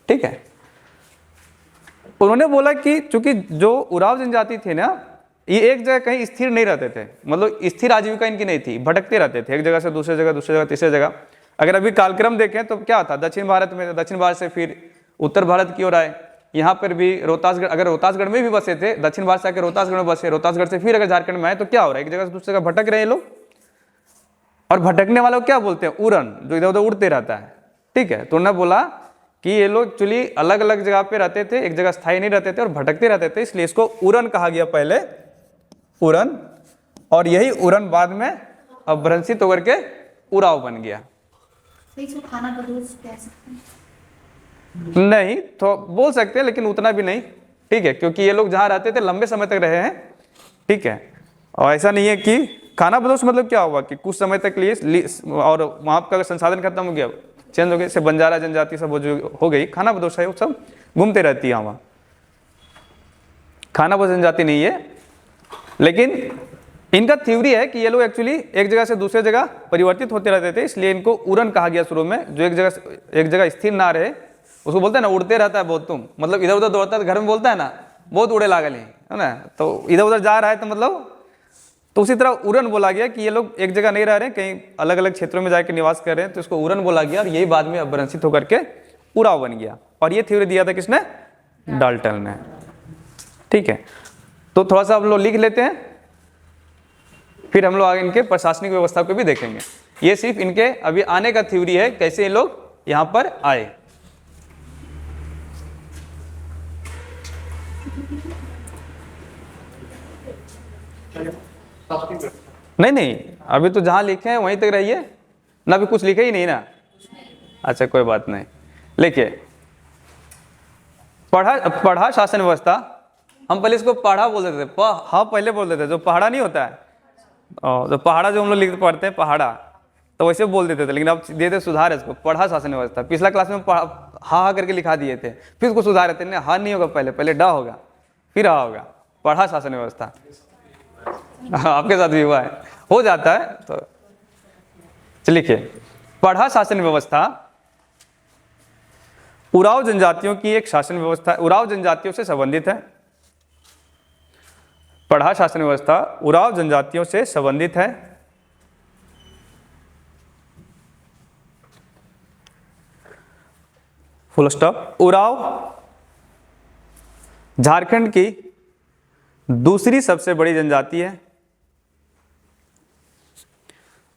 ठीक है। उन्होंने बोला कि चूंकि जो उराव जनजाति थे ना, ये एक जगह कहीं स्थिर नहीं रहते थे, मतलब स्थिर आजीविका इनकी नहीं थी, भटकते रहते थे एक जगह से दूसरे जगह, दूसरी जगह तीसरे जगह। अगर अभी कालक्रम देखें तो क्या था, दक्षिण भारत में, दक्षिण भारत से फिर उत्तर भारत की ओर आए, यहाँ पर भी रोहतासगढ़, अगर रोहतासगढ़ में भी बसे थे, दक्षिण भारत से आकर रोहतासगढ़ में बसे, रोहतासगढ़ से फिर अगर झारखंड में आए, तो क्या हो रहा है, एक जगह से दूसरी जगह भटक रहे हैं लोग। और भटकने वालों को क्या बोलते हैं, उड़न, जो इधर उधर उड़ते रहता है, ठीक है। तो उन्होंने बोला कि ये लोग एक्चुअली अलग अलग जगह पे रहते थे, एक जगह स्थायी नहीं रहते थे और भटकते रहते थे, इसलिए इसको उड़न कहा गया पहले, उड़न। और यही उड़न बाद में अपभ्रंशित होकर के उराव बन गया। तो इसको खाना बदोश कह सकते हैं? नहीं तो बोल सकते हैं, लेकिन उतना भी नहीं, ठीक है, क्योंकि ये लोग जहाँ रहते थे लंबे समय तक रहे हैं, ठीक है। और ऐसा नहीं है कि खाना बदोश मतलब क्या हुआ कि कुछ समय तक लिए और वहाँ का संसाधन खत्म हो गया, चेंज हो गए, जैसे बंजारा जनजाति सब जो हो गई, खाना बदोश है, वो सब घूमते रहती है वहाँ, खाना बदोश जनजाति नहीं है। लेकिन इनका थ्योरी है कि ये लोग एक्चुअली एक जगह से दूसरे जगह परिवर्तित होते रहते थे, इसलिए इनको उड़न कहा गया शुरू में। जो एक जगह स्थिर ना रहे, उसको बोलते हैं ना उड़ते रहता है बहुत, तुम मतलब इधर उधर दौड़ता है, घर में बोलता है ना बहुत उड़े लागल है ना, तो इधर उधर जा रहा है, तो मतलब तो उसी तरह उड़न बोला गया कि ये लोग एक जगह नहीं रह रहे, कहीं अलग अलग क्षेत्रों में जाकर निवास कर रहे हैं, तो इसको उड़न बोला गया। और यही बाद में अपभ्रंशित होकर के उराव बन गया। और ये थ्योरी दिया था किसने, डाल्टन ने, ठीक है। तो थोड़ा सा हम लोग लिख लेते हैं, फिर हम लोग आगे इनके प्रशासनिक व्यवस्था को भी देखेंगे। ये सिर्फ इनके अभी आने का थ्योरी है, कैसे ये लोग यहाँ पर आए। नहीं, अभी तो जहां लिखे हैं वहीं तक रहिए ना, अभी कुछ लिखे ही नहीं ना, अच्छा कोई बात नहीं। लिखिए, पढ़ा शासन व्यवस्था, हम पहले इसको पढ़ा बोल देते थे, हाँ पहले बोल देते थे, जो पहाड़ा नहीं होता है, जो पहाड़ा जो हम लोग लिखते पढ़ते हैं पहाड़ा, तो वैसे बोल देते थे, लेकिन अब देते सुधार है इसको, पढ़ा शासन व्यवस्था। पिछला क्लास में हा करके लिखा दिए थे, फिर उसको सुधार देते हैं, हा नहीं होगा, पहले डा होगा फिर हा होगा, पढ़ा शासन व्यवस्था। आपके साथ भी हुआ है, हो जाता है। तो चलिए लिखिए, पढ़ा शासन व्यवस्था उराव जनजातियों की एक शासन व्यवस्था, उराव जनजातियों से संबंधित है। पढ़ा शासन व्यवस्था उराव जनजातियों से संबंधित है। Full stop. उराव झारखंड की दूसरी सबसे बड़ी जनजाति है।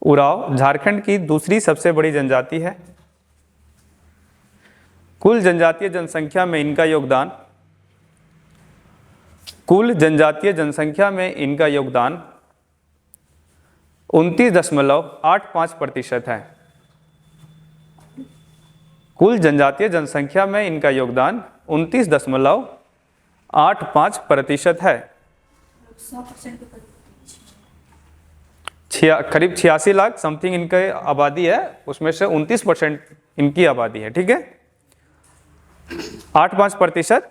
उराव झारखंड की दूसरी सबसे बड़ी जनजाति है। कुल जनजातीय जनसंख्या में इनका योगदान, कुल जनजातीय जनसंख्या में इनका योगदान 29.85% है। कुल जनजातीय जनसंख्या में इनका योगदान 29.85% है। 100% के करीब 86 लाख समथिंग इनकी आबादी है, उसमें से 29% इनकी आबादी है, ठीक है। 8.5%,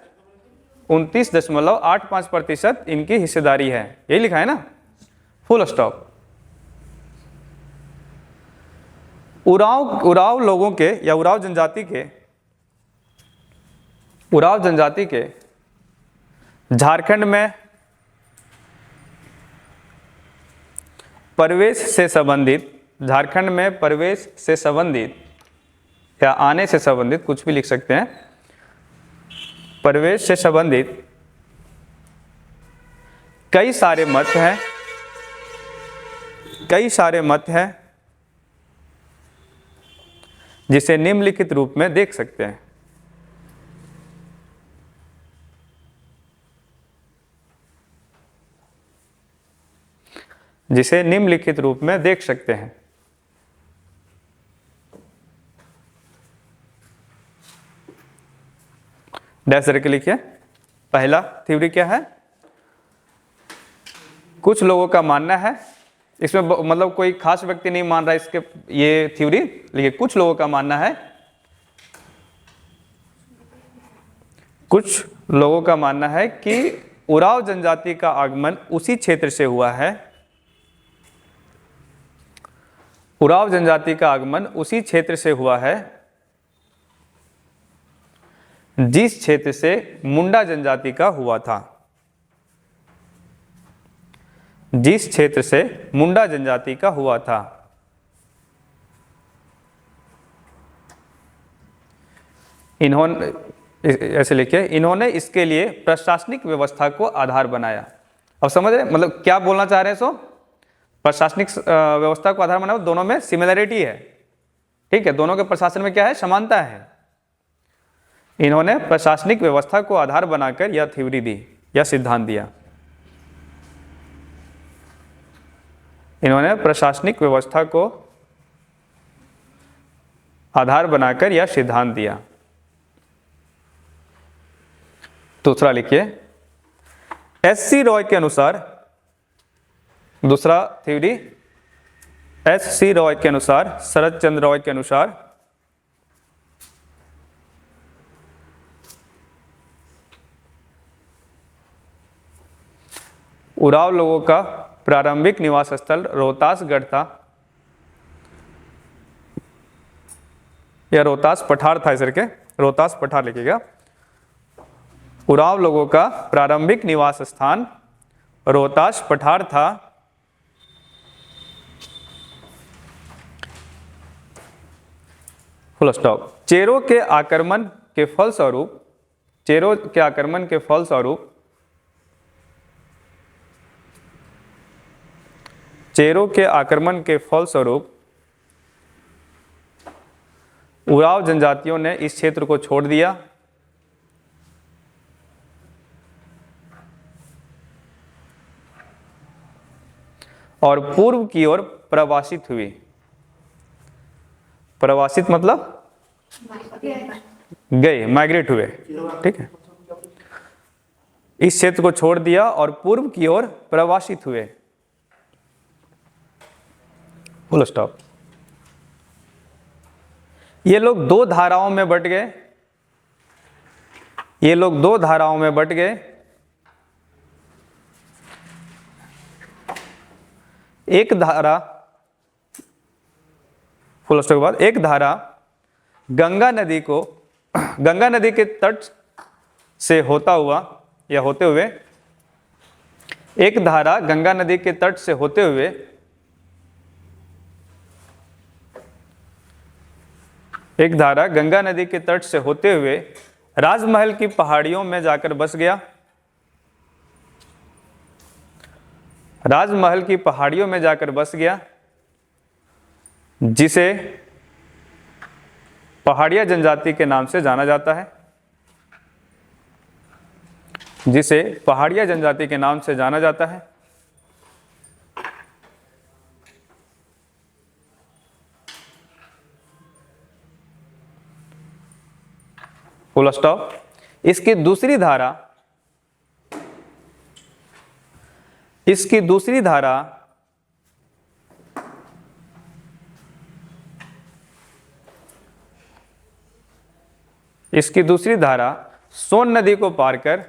29.85% इनकी हिस्सेदारी है, यही लिखा है ना, फुल स्टॉप। उराव लोगों के या उराव जनजाति के झारखंड में प्रवेश से संबंधित या आने से संबंधित, कुछ भी लिख सकते हैं, प्रवेश से संबंधित कई सारे मत हैं जिसे निम्नलिखित रूप में देख सकते हैं। जिसे निम्नलिखित रूप में देख सकते हैं। डैश करके लिखिए। पहला थ्योरी क्या है? कुछ लोगों का मानना है, इसमें मतलब कोई खास व्यक्ति नहीं मान रहा है इसके ये थ्योरी, लेकिन कुछ लोगों का मानना है, कुछ लोगों का मानना है कि उराव जनजाति का आगमन उसी क्षेत्र से हुआ है, उराव जनजाति का आगमन उसी क्षेत्र से हुआ है जिस क्षेत्र से मुंडा जनजाति का हुआ था, जिस क्षेत्र से मुंडा जनजाति का हुआ था। इन्होंने ऐसे लिखे, इन्होंने इसके लिए प्रशासनिक व्यवस्था को आधार बनाया। अब समझ रहे मतलब क्या बोलना चाह रहे हैं? सो प्रशासनिक व्यवस्था को आधार बनाया, दोनों में सिमिलरिटी है, ठीक है, दोनों के प्रशासन में क्या है? समानता है। इन्होंने प्रशासनिक व्यवस्था को आधार बनाकर यह थ्योरी दी, यह सिद्धांत दिया। इन्होंने प्रशासनिक व्यवस्था को आधार बनाकर यह सिद्धांत दिया। दूसरा लिखिए, एस.सी. रॉय के अनुसार, दूसरा थ्योरी एस.सी. रॉय के अनुसार, शरद चंद्र रॉय के अनुसार उराव लोगों का प्रारंभिक निवास स्थल रोहतासगढ़ था, या रोहतास पठार था, इस करके रोहतास पठार लिखिएगा। उराव लोगों का प्रारंभिक निवास स्थान रोहतास पठार था, फुल स्टॉप। चेरों के आक्रमण के फलस्वरूप, चेरों के आक्रमण के फलस्वरूप, चेरों के आक्रमण के फलस्वरूप उराव जनजातियों ने इस क्षेत्र को छोड़ दिया और पूर्व की ओर प्रवासित हुई। प्रवासित मतलब गए, माइग्रेट हुए, ठीक है। इस क्षेत्र को छोड़ दिया और पूर्व की ओर प्रवासित हुए, फुल स्टॉप। ये लोग दो धाराओं में बट गए, ये लोग दो धाराओं में बट गए। एक धारा, फुल स्टॉप के बाद, एक धारा गंगा नदी को, गंगा नदी के तट से होता हुआ या होते हुए, एक धारा गंगा नदी के तट से होते हुए एक धारा गंगा नदी के तट से होते हुए राजमहल की पहाड़ियों में जाकर बस गया, राजमहल की पहाड़ियों में जाकर बस गया, जिसे पहाड़िया जनजाति के नाम से जाना जाता है, जिसे पहाड़िया जनजाति के नाम से जाना जाता है। Full stop. इसकी दूसरी धारा, इसकी दूसरी धारा इसकी दूसरी धारा सोन नदी को पार कर,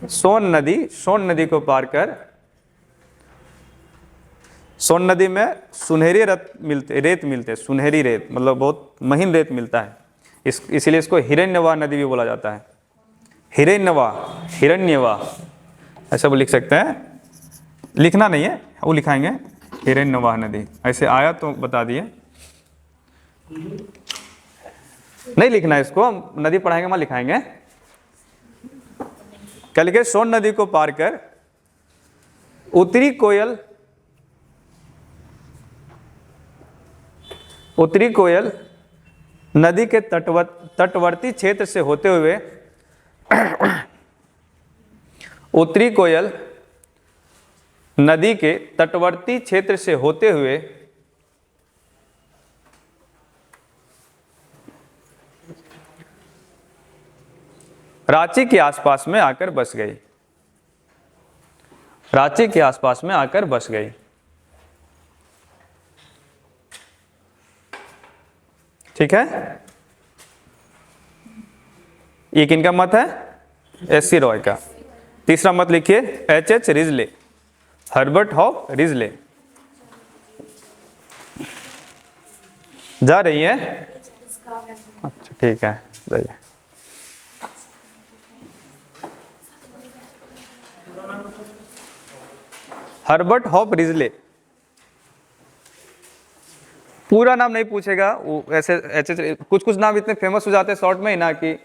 सोन नदी को पार कर, सोन नदी में सुनहरी रेत मिलते, सुनहरी रेत मतलब बहुत महीन रेत मिलता है, इसलिए इसको हिरण्यवा नदी भी बोला जाता है। हिरण्यवा ऐसा वो लिख सकते हैं, लिखना नहीं है, वो लिखाएंगे हिरण्यवा नदी, ऐसे आया तो बता दिए, नहीं लिखना है इसको, हम नदी पढ़ाएंगे वहां लिखाएंगे। कल के सोन नदी को पार कर उत्तरी कोयल नदी के तटवर्ती क्षेत्र से होते हुए उत्तरी कोयल नदी के तटवर्ती क्षेत्र से होते हुए रांची के आसपास में आकर बस गई। रांची के आसपास में आकर बस गई। ठीक है, ये किनका मत है? एस सी रॉय का। तीसरा मत लिखिए H H Risley, Herbert Hope Risley. जा रही है? अच्छा ठीक है, जाइए। हर्बर्ट हॉफ रिजले, पूरा नाम नहीं पूछेगा वो, ऐसे ऐसे कुछ कुछ नाम इतने फेमस हो जाते हैं शॉर्ट में ही ना कि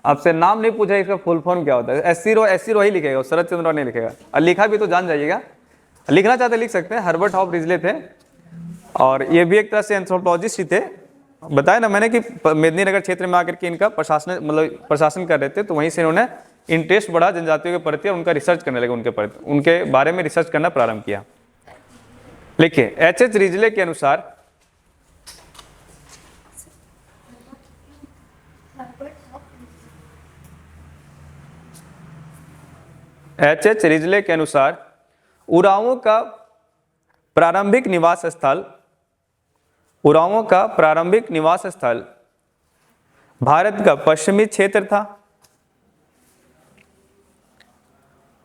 आपसे नाम नहीं पूछा इसका फुल फॉर्म क्या होता है। एस सी रो ही लिखेगा, शरद चंद्र नहीं लिखेगा। और लिखा भी तो जान जाइएगा, लिखना चाहते लिख सकते हैं। हर्बर्ट हॉफ रिजले थे और ये भी एक तरह से एंथ्रोपोलॉजिस्ट ही थे। बताया ना मैंने कि मेदिनीनगर क्षेत्र में आकर के इनका प्रशासन कर रहे थे, तो वहीं से इन्होंने इंटरेस्ट बढ़ा जनजातियों के प्रति और उनका रिसर्च करने लगे, उनके बारे में रिसर्च करना प्रारंभ किया। लिखिए एच एच रिजले के अनुसार एच एच रिजले के अनुसार उरांवों का प्रारंभिक निवास स्थल भारत का पश्चिमी क्षेत्र था।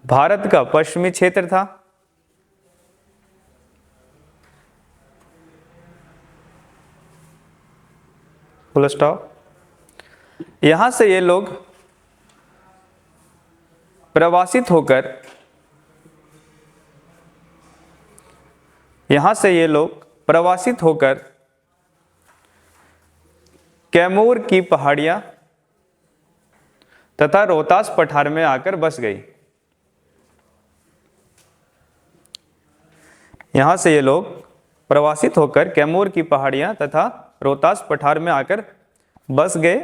भारत का पश्चिमी क्षेत्र था। Full stop. यहां से ये लोग प्रवासित होकर कैमूर की पहाड़ियां तथा रोहतास पठार में आकर बस गई। यहां से ये लोग प्रवासित होकर कैमूर की पहाड़ियां तथा रोहतास पठार में आकर बस गए।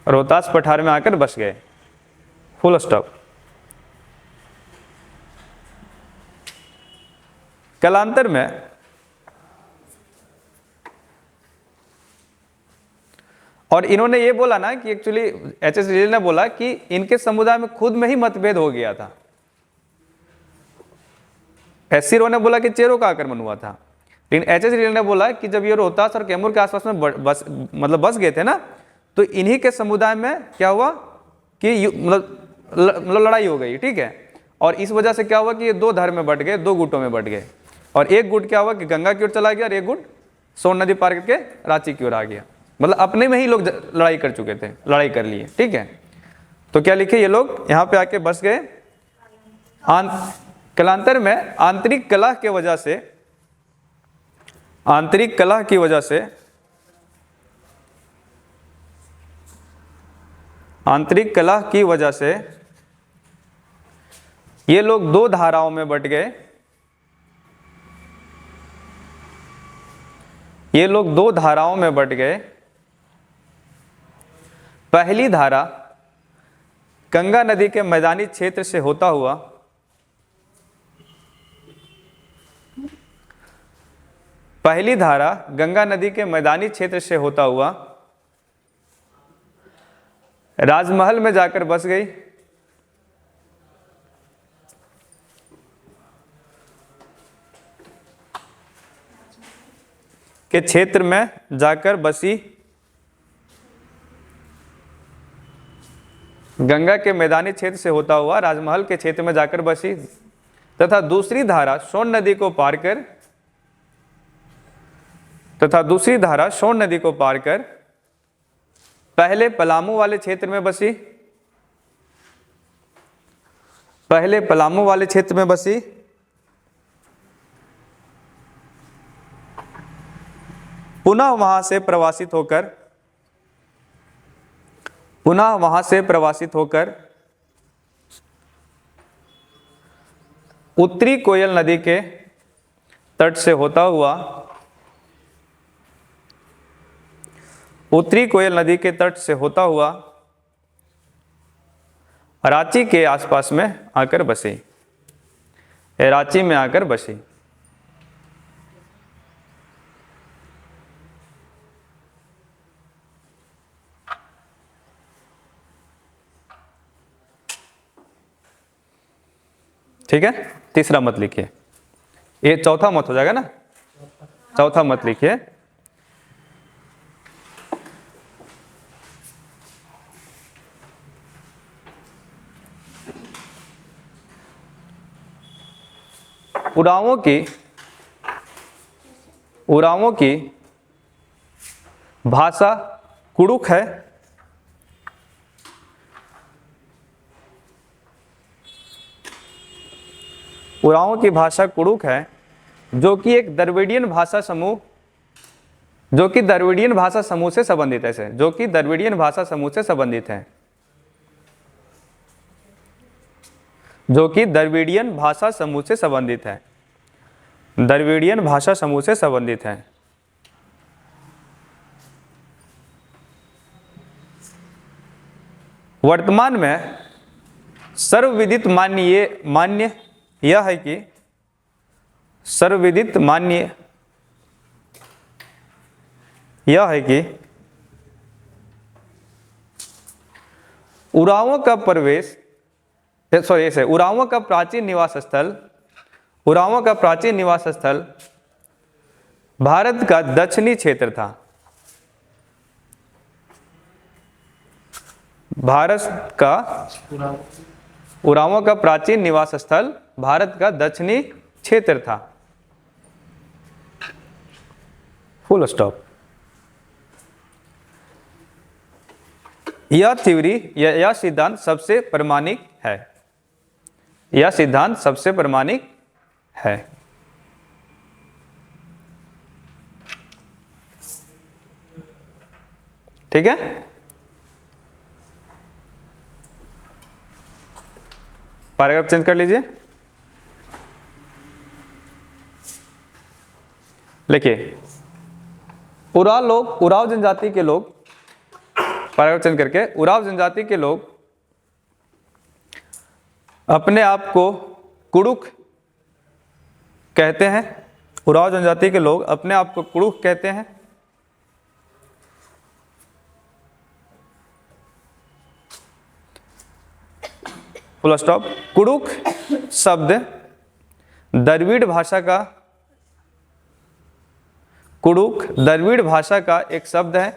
रोहतास पठार में आकर बस गए। Full stop. कालांतर में और इन्होंने ये बोला ना कि एक्चुअली एच एस रिजले ने बोला कि इनके समुदाय में खुद में ही मतभेद हो गया था। एस सी रो ने बोला कि चेरों का आक्रमण हुआ था, लेकिन एच एस रिजले ने बोला कि जब ये रोहतास और कैमूर के आसपास में बस गए थे ना, तो इन्हीं के समुदाय में क्या हुआ कि मतलब लड़ाई हो गई। ठीक है, और इस वजह से क्या हुआ कि ये दो धर्म में बट गए, दो गुटों में बट गए। और एक गुट क्या हुआ कि गंगा की ओर चला गया और एक गुट सोन नदी पार करके रांची की ओर आ गया। मतलब अपने में ही लोग लड़ाई कर चुके थे, लड़ाई कर लिए। ठीक है, तो क्या लिखे ये लोग यहाँ पे आके बस गए। कालांतर में आंतरिक कलह की वजह से ये लोग दो धाराओं में बट गए। पहली धारा गंगा नदी के मैदानी क्षेत्र से होता हुआ राजमहल में जाकर बस गई। के क्षेत्र में जाकर बसी। गंगा के मैदानी क्षेत्र से होता हुआ राजमहल के क्षेत्र में जाकर बसी तथा दूसरी धारा सोन नदी को पार कर पहले पलामू वाले क्षेत्र में बसी। पुनः वहां से प्रवासित होकर उत्तरी कोयल नदी के तट से होता हुआ रांची के आसपास में आकर बसी, रांची में आकर बसी। ठीक है, तीसरा मत लिखिए, ये चौथा मत हो जाएगा ना, चौथा मत लिखिए। उरावों की भाषा कुड़ुक है। उरावों की भाषा कुड़ुक है, जो कि एक द्रविड़ियन भाषा समूह, जो कि द्रविड़ियन भाषा समूह से संबंधित है, जो कि द्रविड़ियन भाषा समूह से संबंधित है, जो कि द्रविड़ियन भाषा समूह से संबंधित है, द्रविड़ियन भाषा समूह से संबंधित है। वर्तमान में सर्वविदित मान्य यह है कि सर्वविदित मान्य यह है कि उरावों का प्रवेश, ऐसे उरावों का प्राचीन निवास स्थल, उरावों का प्राचीन निवास स्थल भारत का दक्षिणी क्षेत्र था। भारत का उरावों का प्राचीन निवास स्थल भारत का दक्षिणी क्षेत्र था। Full stop. यह थ्योरी, यह सिद्धांत सबसे प्रमाणिक है, यह सिद्धांत सबसे प्रमाणिक है। ठीक है, पैराग्राफ चेंज कर लीजिए। लिखिए, उराव जनजाति के लोग, पैराग्राफ चेंज करके, उराव जनजाति के लोग अपने आप को कुड़ुक कहते हैं। उराव जनजाति के लोग अपने आप को कुड़ुक कहते हैं। Full stop. कुड़ुक शब्द द्रविड़ भाषा का, कुड़ुक द्रविड़ भाषा का एक शब्द है।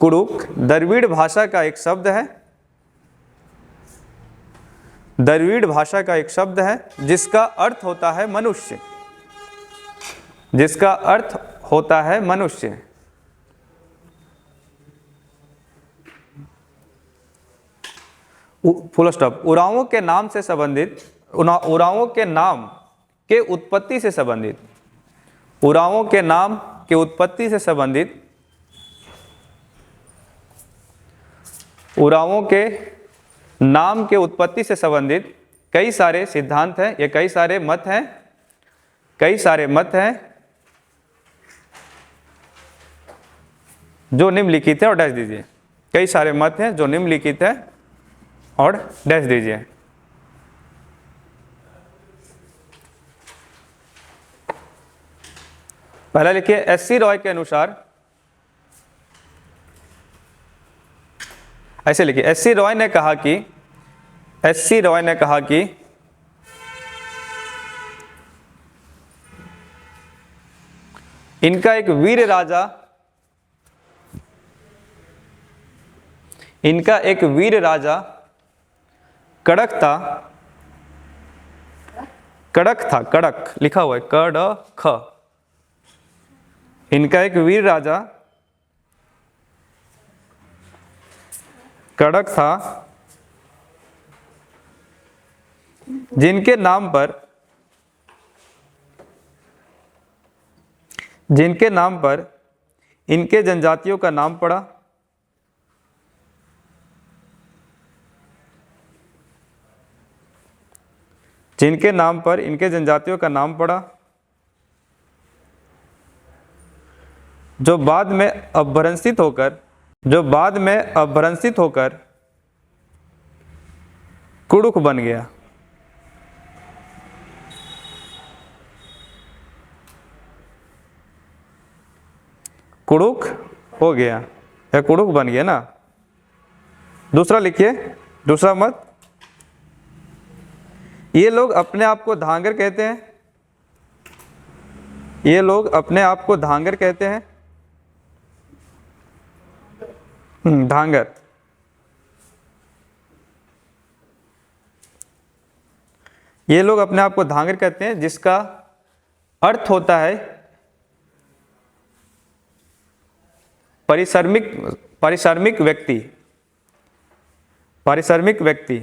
कुड़ुक द्रविड़ भाषा का एक शब्द है, द्रविड़ भाषा का एक शब्द है जिसका अर्थ होता है मनुष्य, जिसका अर्थ होता है मनुष्य। Full stop. उरावों के नाम से संबंधित, उरावों के नाम के उत्पत्ति से संबंधित, उरावों के नाम के उत्पत्ति से संबंधित, उरावों के नाम के उत्पत्ति से संबंधित कई सारे सिद्धांत हैं, ये कई सारे मत हैं, कई सारे मत हैं जो निम्नलिखित है और डैश दीजिए। कई सारे मत हैं जो निम्नलिखित है और डैश दीजिए। पहला लिखिए, एस.सी. रॉय के अनुसार, ऐसे लिखिए, एस.सी. रॉय ने कहा कि, एस.सी. रॉय ने कहा कि इनका एक वीर राजा, इनका एक वीर राजा कड़क था, कड़क था, कड़क लिखा हुआ है, कड़क। इनका एक वीर राजा कड़क था, जिनके नाम पर, जिनके नाम पर इनके जनजातियों का नाम पड़ा, जिनके नाम पर इनके जनजातियों का नाम पड़ा, जो बाद में अपभ्रंशित होकर, जो बाद में अपभ्रंशित होकर कुड़ुक बन गया। कुड़ुक हो गया या कुड़ुक बन गया ना। दूसरा लिखिए, दूसरा मत, ये लोग अपने आप को धांगर कहते हैं। ये लोग अपने आप को धांगर कहते हैं। धांगर। ये लोग अपने आप को धांगर कहते हैं, जिसका अर्थ होता है परिश्रमिक व्यक्ति। पारिश्रमिक व्यक्ति।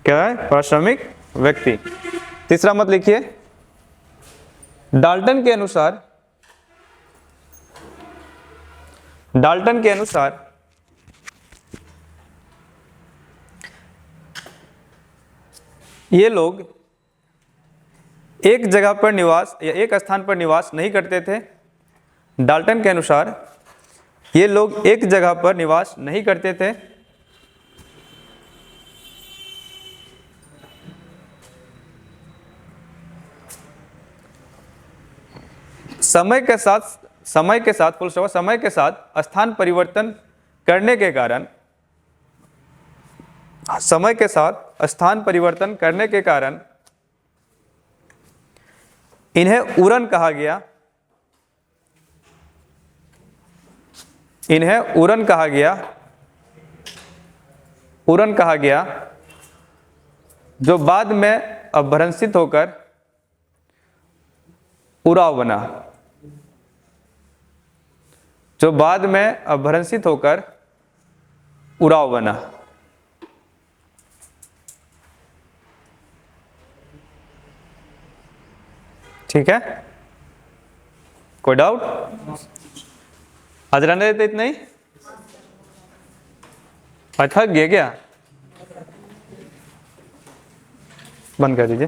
क्या है? पारिश्रमिक व्यक्ति। तीसरा मत लिखिए, डाल्टन के अनुसार ये लोग एक जगह पर निवास या एक स्थान पर निवास नहीं करते थे। डाल्टन के अनुसार ये लोग एक जगह पर निवास नहीं करते थे। समय के साथ फुल स्टॉप, समय के साथ स्थान परिवर्तन करने के कारण, समय के साथ स्थान परिवर्तन करने के कारण इन्हें उरन कहा गया। इन्हें उरन कहा गया। उरन कहा गया, जो बाद में अपभ्रंशित होकर उराव बना। जो बाद में अपभ्रंशित होकर उराव बना। ठीक है, कोई डाउट? आज रहने देते इतना ही। थक गए क्या? बंद कर दीजिए।